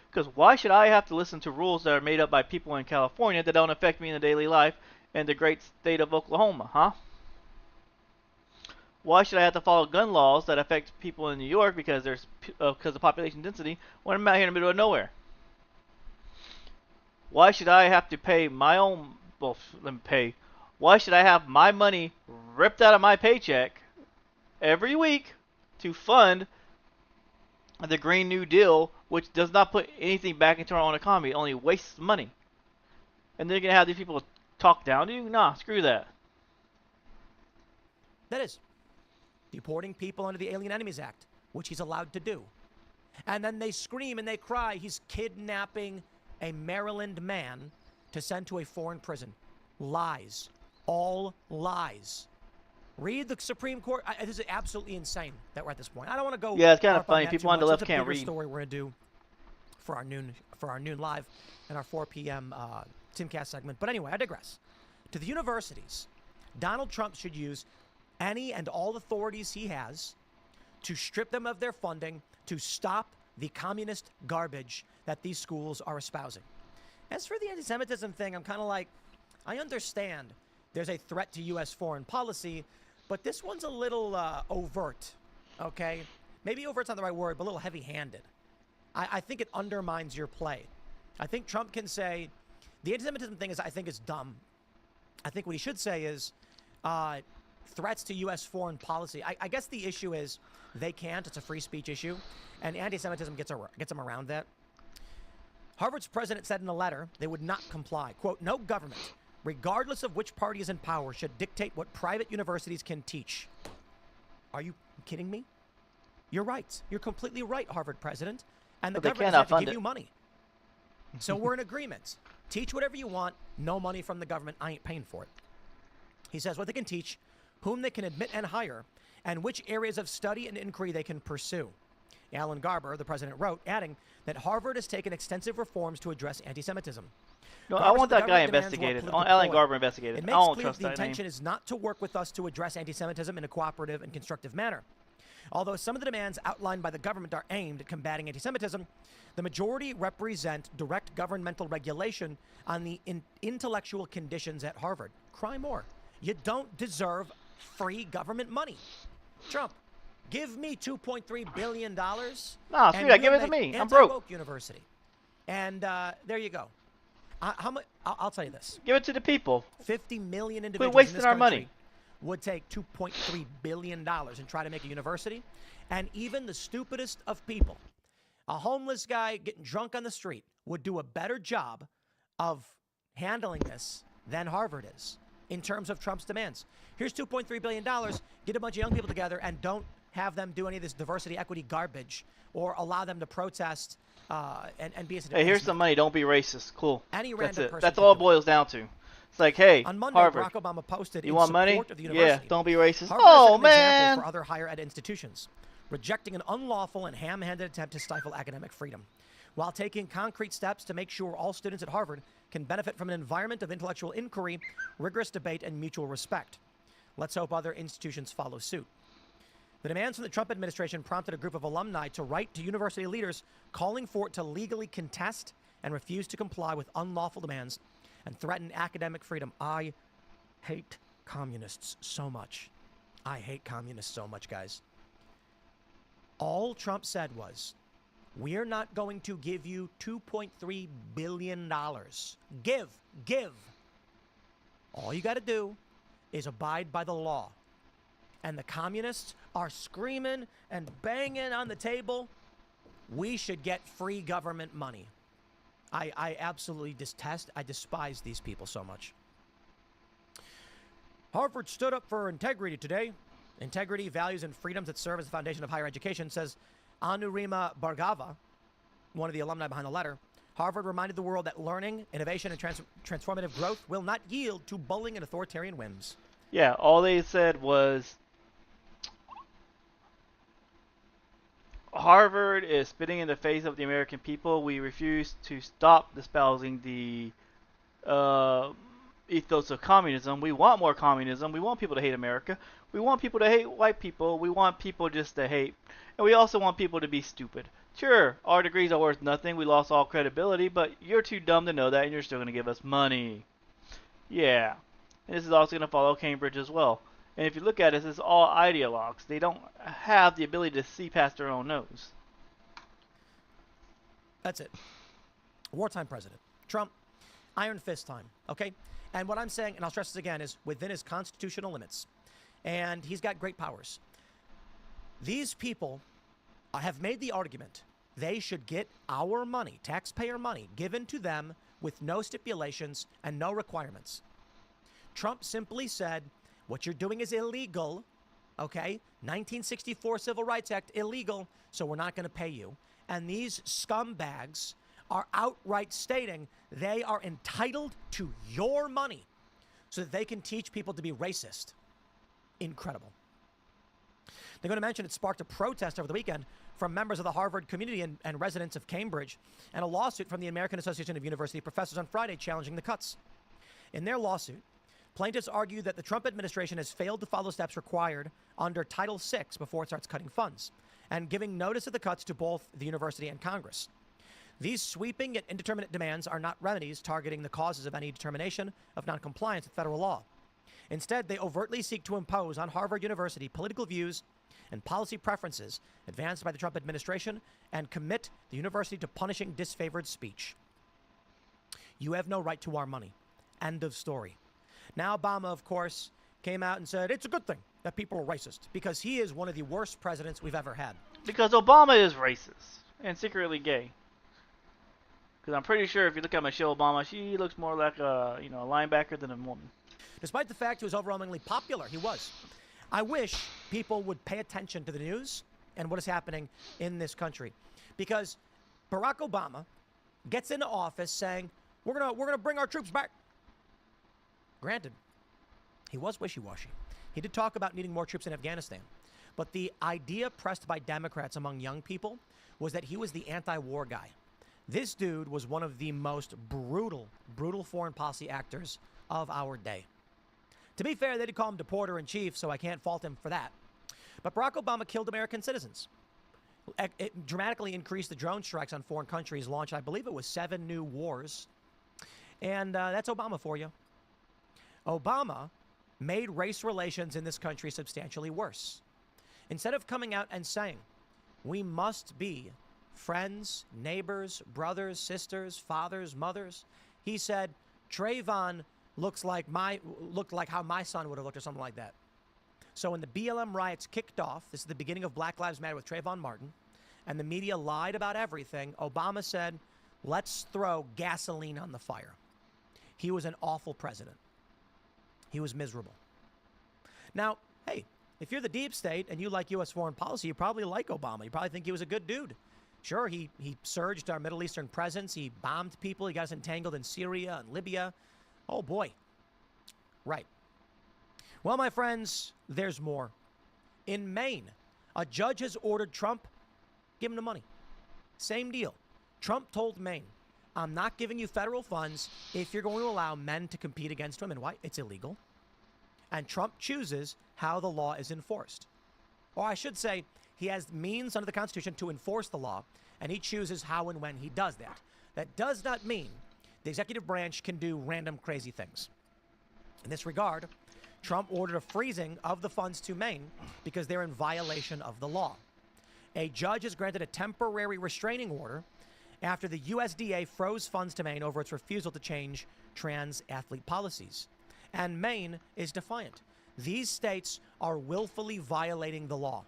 Because why should I have to listen to rules that are made up by people in California that don't affect me in the daily life in the great state of Oklahoma, huh? Why should I have to follow gun laws that affect people in New York because of population density when I'm out here in the middle of nowhere? Why should I have to pay my own? Well, let me pay. Why should I have my money ripped out of my paycheck every week to fund the Green New Deal, which does not put anything back into our own economy? It only wastes money. And then you're going to have these people talk down to you? Nah, screw that. That is deporting people under the Alien Enemies Act, which he's allowed to do. And then they scream and they cry he's kidnapping a Maryland man to send to a foreign prison. Lies. All lies. Read the Supreme Court. This is absolutely insane that we're at this point. I don't want to go. Yeah, it's kind of funny. People on the left can't read. Story we're going to do for our noon live and our 4 p.m. Timcast segment. But anyway, I digress. To the universities, Donald Trump should use any and all authorities he has to strip them of their funding to stop the communist garbage that these schools are espousing. As for the anti-Semitism thing, I'm kind of like, I understand there's a threat to U.S. foreign policy, but this one's a little overt, okay? Maybe overt's not the right word, but a little heavy-handed. I think it undermines your play. I think Trump can say, the anti-Semitism thing I think is dumb. I think what he should say is threats to U.S. foreign policy. I guess the issue is they can't. It's a free speech issue, and anti-Semitism gets them around that. Harvard's president said in a letter they would not comply. Quote, no government, regardless of which party is in power, should dictate what private universities can teach. Are you kidding me? You're right. You're completely right, Harvard president. And the government has to give you money. So we're in agreement. Teach whatever you want. No money from the government. I ain't paying for it. He says what they can teach, whom they can admit and hire, and which areas of study and inquiry they can pursue. Alan Garber, the president, wrote, adding that Harvard has taken extensive reforms to address anti-Semitism. No, I want that guy investigated. Alan Garber investigated. It makes clear that the intention is not to work with us to address anti-Semitism in a cooperative and constructive manner. Although some of the demands outlined by the government are aimed at combating anti-Semitism, the majority represent direct governmental regulation on the intellectual conditions at Harvard. Cry more. You don't deserve free government money. Trump, give me $2.3 billion. Nah, screw that. Give it to me. I'm broke. University. And there you go. How much? I'll tell you this. Give it to the people. 50 million individuals Quit wasting in this our country money. Would take $2.3 billion and try to make a university. And even the stupidest of people, a homeless guy getting drunk on the street, would do a better job of handling this than Harvard is in terms of Trump's demands. Here's $2.3 billion. Get a bunch of young people together and don't have them do any of this diversity, equity garbage or allow them to protest and be a Hey, here's some money. Don't be racist. Cool. Any That's random it. person That's can all it do it. boils down to. It's like, hey, On Monday, Harvard, Barack Obama posted you in want support money? of the university. Yeah, don't be racist. Harvard Oh, set an man. example for other higher ed institutions, rejecting an unlawful and ham-handed attempt to stifle academic freedom, while taking concrete steps to make sure all students at Harvard can benefit from an environment of intellectual inquiry, rigorous debate, and mutual respect. Let's hope other institutions follow suit. The demands from the Trump administration prompted a group of alumni to write to university leaders calling for it to legally contest and refuse to comply with unlawful demands and threaten academic freedom. I hate communists so much. I hate communists so much, guys. All Trump said was, we're not going to give you $2.3 billion. Give. All you got to do is abide by the law. And the communists are screaming and banging on the table. We should get free government money. I absolutely I despise these people so much. Harvard stood up for integrity today. Integrity, values, and freedoms that serve as the foundation of higher education, says Anurima Bhargava, one of the alumni behind the letter. Harvard reminded the world that learning, innovation, and transformative growth will not yield to bullying and authoritarian whims. Yeah, all they said was Harvard is spitting in the face of the American people. We refuse to stop espousing the ethos of communism. We want more communism. We want people to hate America. We want people to hate white people. We want people just to hate. And we also want people to be stupid. Sure, our degrees are worth nothing. We lost all credibility, but you're too dumb to know that, and you're still going to give us money. Yeah. And this is also going to follow Cambridge as well. And if you look at it, this is all ideologues. They don't have the ability to see past their own nose. That's it. Wartime president. Trump, iron fist time, okay? And what I'm saying, and I'll stress this again, is within his constitutional limits. And he's got great powers. These people have made the argument they should get our money, taxpayer money, given to them with no stipulations and no requirements. Trump simply said, what you're doing is illegal, okay? 1964 Civil Rights Act, illegal, so we're not going to pay you. And these scumbags are outright stating they are entitled to your money so that they can teach people to be racist. Incredible. They're going to mention it sparked a protest over the weekend from members of the Harvard community and residents of Cambridge, and a lawsuit from the American Association of University Professors on Friday challenging the cuts. In their lawsuit, plaintiffs argue that the Trump administration has failed to follow steps required under Title VI before it starts cutting funds, and giving notice of the cuts to both the university and Congress. These sweeping yet indeterminate demands are not remedies targeting the causes of any determination of noncompliance with federal law. Instead, they overtly seek to impose on Harvard University political views and policy preferences advanced by the Trump administration and commit the university to punishing disfavored speech. You have no right to our money. End of story. Now, Obama, of course, came out and said it's a good thing that people are racist because he is one of the worst presidents we've ever had. Because Obama is racist and secretly gay. Because I'm pretty sure if you look at Michelle Obama, she looks more like a linebacker than a woman. Despite the fact he was overwhelmingly popular, he was. I wish people would pay attention to the news and what is happening in this country. Because Barack Obama gets into office saying, we're gonna bring our troops back. Granted, he was wishy-washy. He did talk about needing more troops in Afghanistan. But the idea pressed by Democrats among young people was that he was the anti-war guy. This dude was one of the most brutal foreign policy actors of our day. To be fair, they did call him deporter-in-chief, so I can't fault him for that. But Barack Obama killed American citizens. It dramatically increased the drone strikes on foreign countries, launched, I believe it was 7 new wars. And that's Obama for you. Obama made race relations in this country substantially worse. Instead of coming out and saying, we must be friends, neighbors, brothers, sisters, fathers, mothers, he said, Trayvon looked like how my son would have looked or something like that. So when the BLM riots kicked off, this is the beginning of Black Lives Matter with Trayvon Martin, and the media lied about everything, Obama said, let's throw gasoline on the fire. He was an awful president. He was miserable. Now, hey, if you're the deep state and you like U.S. foreign policy, you probably like Obama. You probably think he was a good dude. Sure, he surged our Middle Eastern presence. He bombed people. He got us entangled in Syria and Libya. Oh, boy. Right. Well, my friends, there's more. In Maine, a judge has ordered Trump, give him the money. Same deal. Trump told Maine, I'm not giving you federal funds if you're going to allow men to compete against women. Why? It's illegal. And Trump chooses how the law is enforced. Or I should say, he has means under the Constitution to enforce the law, and he chooses how and when he does that. That does not mean the executive branch can do random crazy things. In this regard, Trump ordered a freezing of the funds to Maine because they're in violation of the law. A judge has granted a temporary restraining order after the USDA froze funds to Maine over its refusal to change trans athlete policies. And Maine is defiant. These states are willfully violating the law.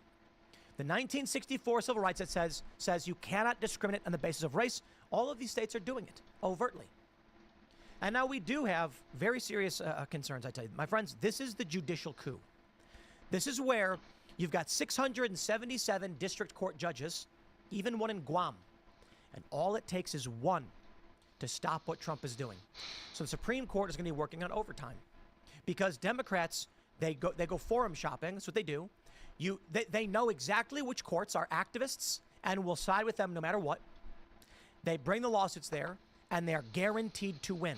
The 1964 Civil Rights Act says you cannot discriminate on the basis of race. All of these states are doing it overtly. And now we do have very serious concerns, I tell you. My friends, this is the judicial coup. This is where you've got 677 district court judges, even one in Guam. And all it takes is one to stop what Trump is doing. So the Supreme Court is going to be working on overtime because Democrats, they go forum shopping. That's what they do. They know exactly which courts are activists and will side with them no matter what. They bring the lawsuits there, and they are guaranteed to win.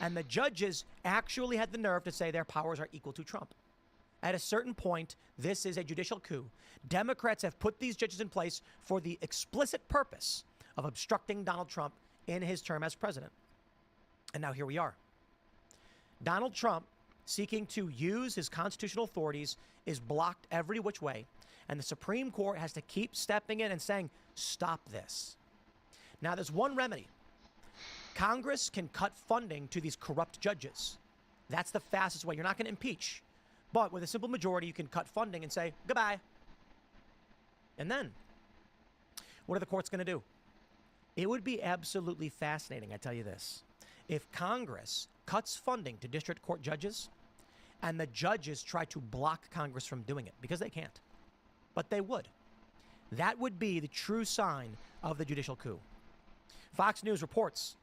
And the judges actually had the nerve to say their powers are equal to Trump. At a certain point, this is a judicial coup. Democrats have put these judges in place for the explicit purpose of obstructing Donald Trump in his term as president. And now here we are. Donald Trump, seeking to use his constitutional authorities, is blocked every which way. And the Supreme Court has to keep stepping in and saying, stop this. Now, there's one remedy. Congress can cut funding to these corrupt judges. That's the fastest way. You're not going to impeach. But with a simple majority, you can cut funding and say, goodbye. And then, what are the courts going to do? It would be absolutely fascinating, I tell you this, if Congress cuts funding to district court judges and the judges try to block Congress from doing it, because they can't. But they would. That would be the true sign of the judicial coup. Fox News reports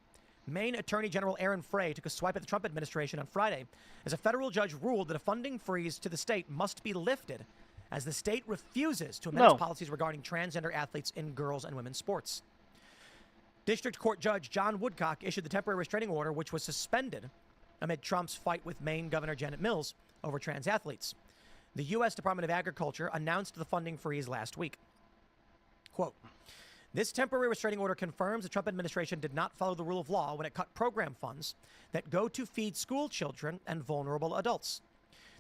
Maine Attorney General Aaron Frey took a swipe at the Trump administration on Friday as a federal judge ruled that a funding freeze to the state must be lifted as the state refuses to amend its policies regarding transgender athletes in girls' and women's sports. District Court Judge John Woodcock issued the temporary restraining order, which was suspended amid Trump's fight with Maine Governor Janet Mills over trans athletes. The U.S. Department of Agriculture announced the funding freeze last week. Quote, this temporary restraining order confirms the Trump administration did not follow the rule of law when it cut program funds that go to feed school children and vulnerable adults.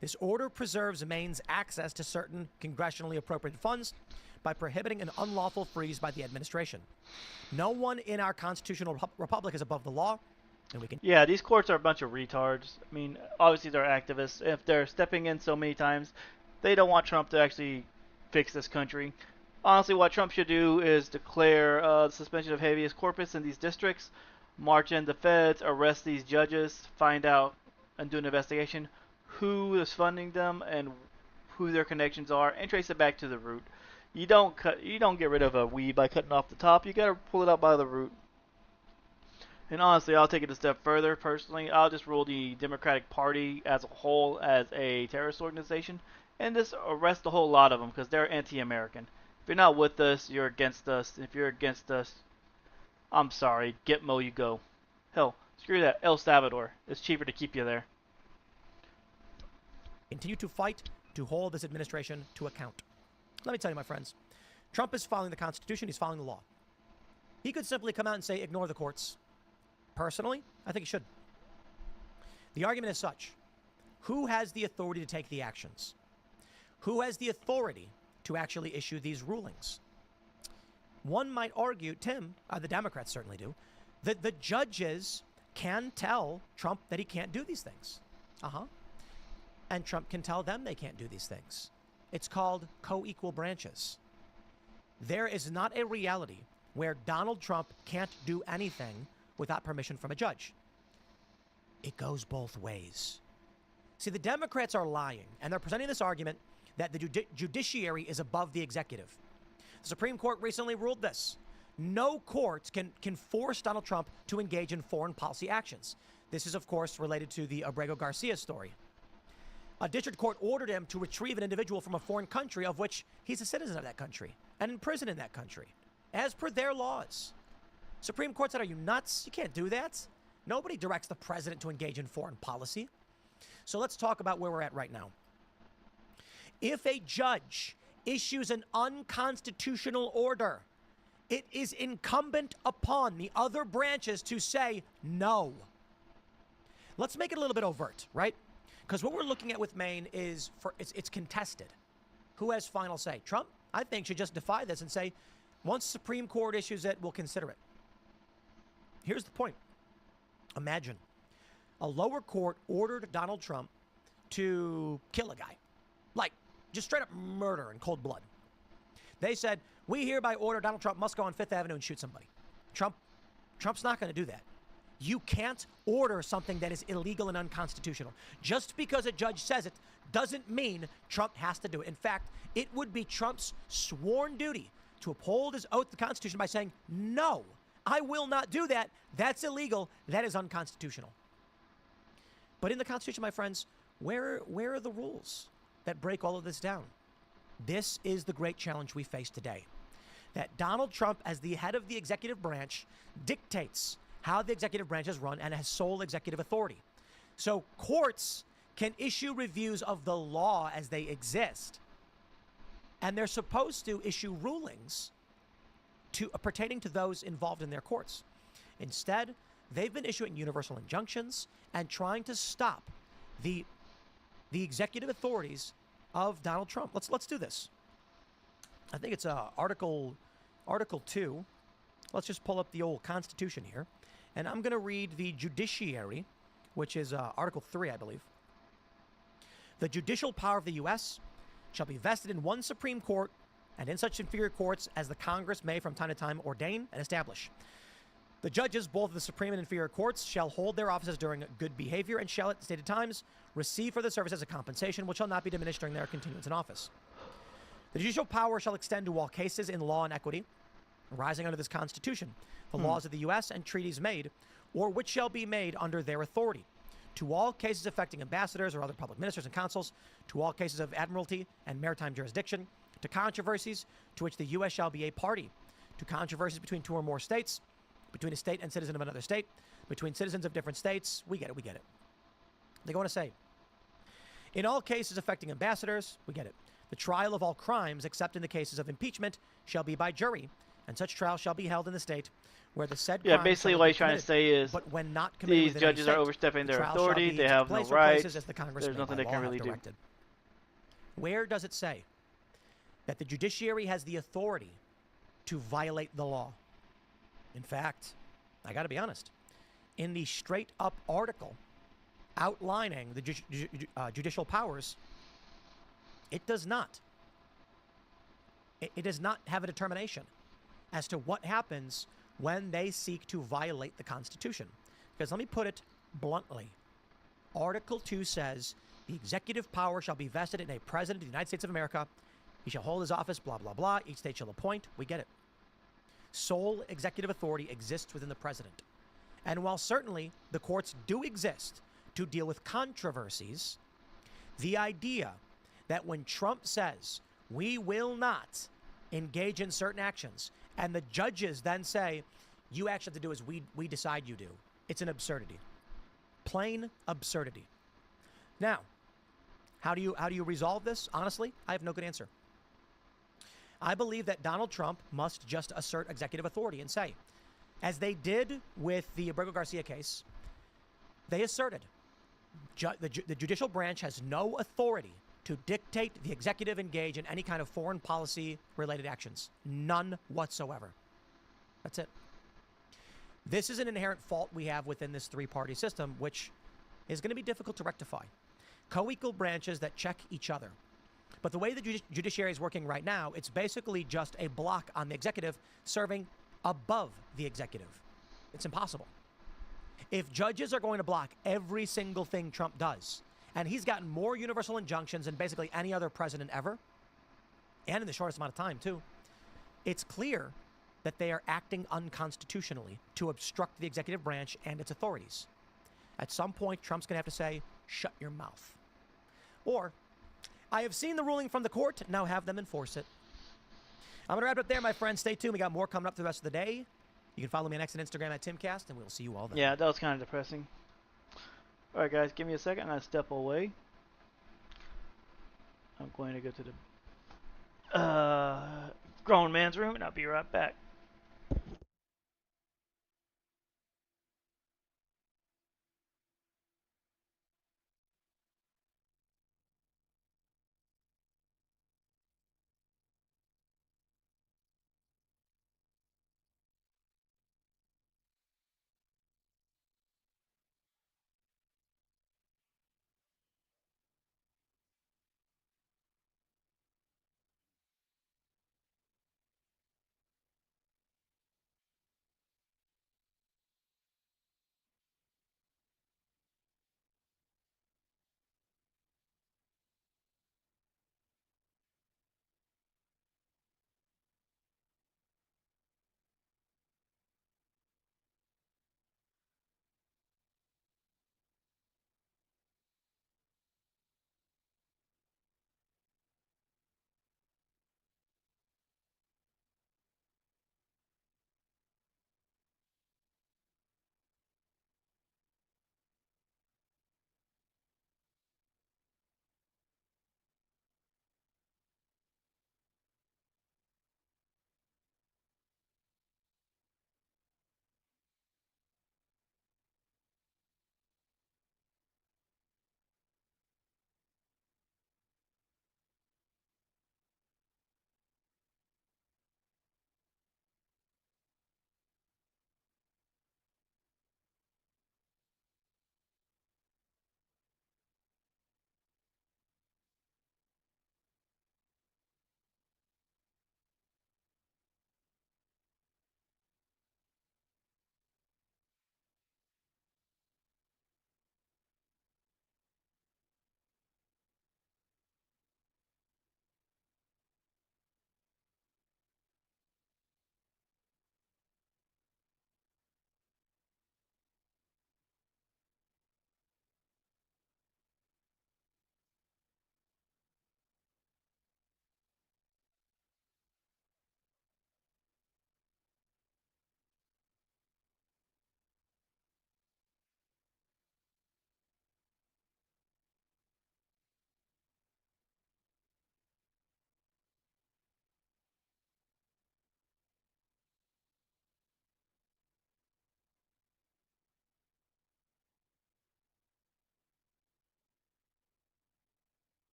This order preserves Maine's access to certain congressionally appropriated funds by prohibiting an unlawful freeze by the administration. No one in our constitutional republic is above the law, and we can... Yeah, these courts are a bunch of retards. I mean, obviously they're activists. If they're stepping in so many times, they don't want Trump to actually fix this country. Honestly, what Trump should do is declare suspension of habeas corpus in these districts, march in the feds, arrest these judges, find out and do an investigation who is funding them and who their connections are, and trace it back to the root. You don't get rid of a weed by cutting off the top. You got to pull it out by the root. And honestly, I'll take it a step further. Personally, I'll just rule the Democratic Party as a whole as a terrorist organization, and just arrest a whole lot of them because they're anti-American. If you're not with us, you're against us. If you're against us, I'm sorry. Gitmo, you go. Hell, screw that. El Salvador. It's cheaper to keep you there. Continue to fight to hold this administration to account. Let me tell you, my friends, Trump is following the Constitution. He's following the law. He could simply come out and say, ignore the courts. Personally, I think he should. The argument is such. Who has the authority to take the actions? Who has the authority to actually issue these rulings? One might argue, Tim, the Democrats certainly do, that the judges can tell Trump that he can't do these things. And Trump can tell them they can't do these things. It's called co-equal branches. There is not a reality where Donald Trump can't do anything without permission from a judge. It goes both ways. See, the Democrats are lying, and they're presenting this argument that the judiciary is above the executive. The Supreme Court recently ruled this. No court can force Donald Trump to engage in foreign policy actions. This is, of course, related to the Abrego Garcia story. A district court ordered him to retrieve an individual from a foreign country of which he's a citizen of that country and in prison in that country, as per their laws. Supreme Court said, are you nuts? You can't do that. Nobody directs the president to engage in foreign policy. So let's talk about where we're at right now. If a judge issues an unconstitutional order, it is incumbent upon the other branches to say no. Let's make it a little bit overt, right? Because what we're looking at with Maine is it's contested. Who has final say? Trump, I think, should just defy this and say, once the Supreme Court issues it, we'll consider it. Here's the point. Imagine a lower court ordered Donald Trump to kill a guy. Like, just straight up murder in cold blood. They said, we hereby order Donald Trump must go on Fifth Avenue and shoot somebody. Trump's not going to do that. You can't order something that is illegal and unconstitutional. Just because a judge says it doesn't mean Trump has to do it. In fact, it would be Trump's sworn duty to uphold his oath to the Constitution by saying, no, I will not do that. That's illegal. That is unconstitutional. But in the Constitution, my friends, where are the rules that break all of this down? This is the great challenge we face today. That Donald Trump, as the head of the executive branch, dictates how the executive branch is run and has sole executive authority. So courts can issue reviews of the law as they exist, and they're supposed to issue rulings pertaining to those involved in their courts. Instead, they've been issuing universal injunctions and trying to stop the executive authorities of Donald Trump. Let's do this. I think it's Article 2. Let's just pull up the old Constitution here, and I'm going to read the judiciary, which is Article 3, I believe. The judicial power of the U.S. shall be vested in one Supreme Court and in such inferior courts as the Congress may from time to time ordain and establish. The judges, both of the Supreme and inferior courts, shall hold their offices during good behavior and shall at stated times receive for their services a compensation which shall not be diminished during their continuance in office. The judicial power shall extend to all cases in law and equity arising under this Constitution, the laws of the U.S. and treaties made, or which shall be made under their authority, to all cases affecting ambassadors or other public ministers and consuls, to all cases of admiralty and maritime jurisdiction, to controversies to which the U.S. shall be a party, to controversies between two or more states, between a state and citizen of another state, between citizens of different states. We get it. They go on to say, in all cases affecting ambassadors, we get it. The trial of all crimes, except in the cases of impeachment, shall be by jury, and such trial shall be held in the state where the said crime basically shall what be he's trying to committed, say is but when not committed these within any judges state, are overstepping the their trial shall authority. be They in have no place or rights. places as the Congress There's may nothing by they law can have really do. directed. Where does it say that the judiciary has the authority to violate the law? In fact, I got to be honest, in the straight up article outlining the judicial powers, it does not. It does not have a determination as to what happens when they seek to violate the Constitution. Because let me put it bluntly. Article 2 says the executive power shall be vested in a president of the United States of America. He shall hold his office, blah, blah, blah. Each state shall appoint. We get it. Sole executive authority exists within the president. And while certainly the courts do exist to deal with controversies, the idea that when Trump says we will not engage in certain actions, and the judges then say, you actually have to do as we decide you do, it's an absurdity. Plain absurdity. Now, how do you resolve this? Honestly, I have no good answer. I believe that Donald Trump must just assert executive authority and say, as they did with the Abrego Garcia case, they asserted the judicial branch has no authority to dictate the executive engage in any kind of foreign policy related actions. None whatsoever. That's it. This is an inherent fault we have within this three-party system, which is going to be difficult to rectify. Co-equal branches that check each other. But the way the judiciary is working right now, it's basically just a block on the executive serving above the executive. It's impossible. If judges are going to block every single thing Trump does, and he's gotten more universal injunctions than basically any other president ever, and in the shortest amount of time, too, it's clear that they are acting unconstitutionally to obstruct the executive branch and its authorities. At some point, Trump's going to have to say, shut your mouth. Or, I have seen the ruling from the court, now have them enforce it. I'm going to wrap it up there, my friends. Stay tuned. We got more coming up for the rest of the day. You can follow me on X and Instagram at TimCast, and we'll see you all then. Yeah, that was kind of depressing. Alright guys, give me a second. I'm going to step away. I'm going to go to the grown man's room, and I'll be right back.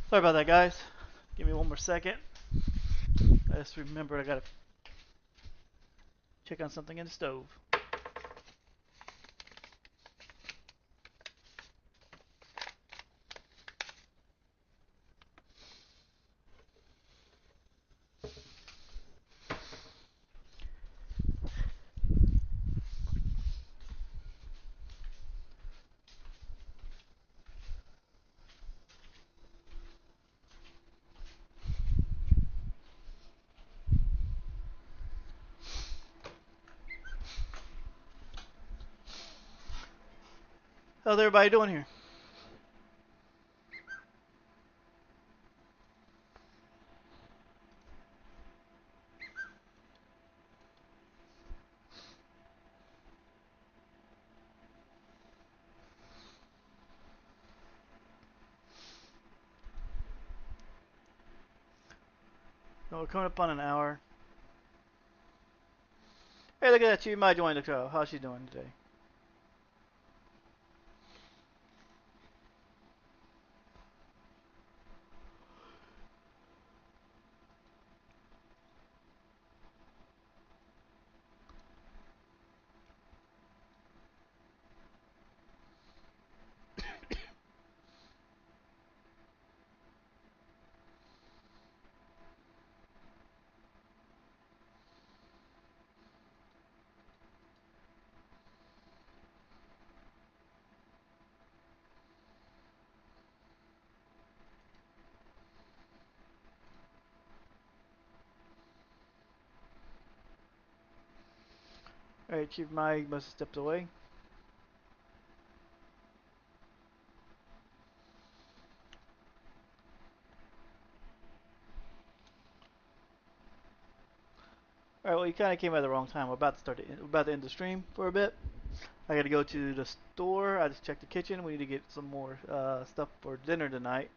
Sorry about that, guys. Give me one more second. I just remembered I gotta check on something in the stove. How's everybody doing here? Oh, we're coming up on an hour. Hey, look at that. She might join the show. How's she doing today? Alright, Chief Mike must have stepped away. Alright, well, you kind of came at the wrong time. We're about to end the stream for a bit. I got to go to the store. I just checked the kitchen. We need to get some more stuff for dinner tonight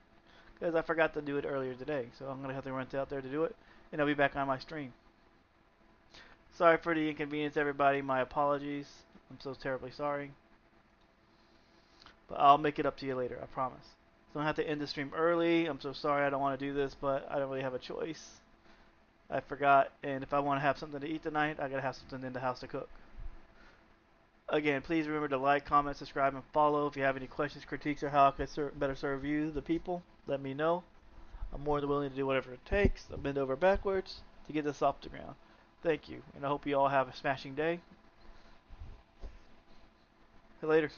because I forgot to do it earlier today. So I'm gonna have to run out there to do it, and I'll be back on my stream. Sorry for the inconvenience, everybody. My apologies. I'm so terribly sorry. But I'll make it up to you later. I promise. So I have to end the stream early. I'm so sorry. I don't want to do this, but I don't really have a choice. I forgot, and if I want to have something to eat tonight, I gotta have something in the house to cook. Again, please remember to like, comment, subscribe, and follow. If you have any questions, critiques, or how I could better serve you, the people, let me know. I'm more than willing to do whatever it takes. I'll bend over backwards to get this off the ground. Thank you, and I hope you all have a smashing day. See you later.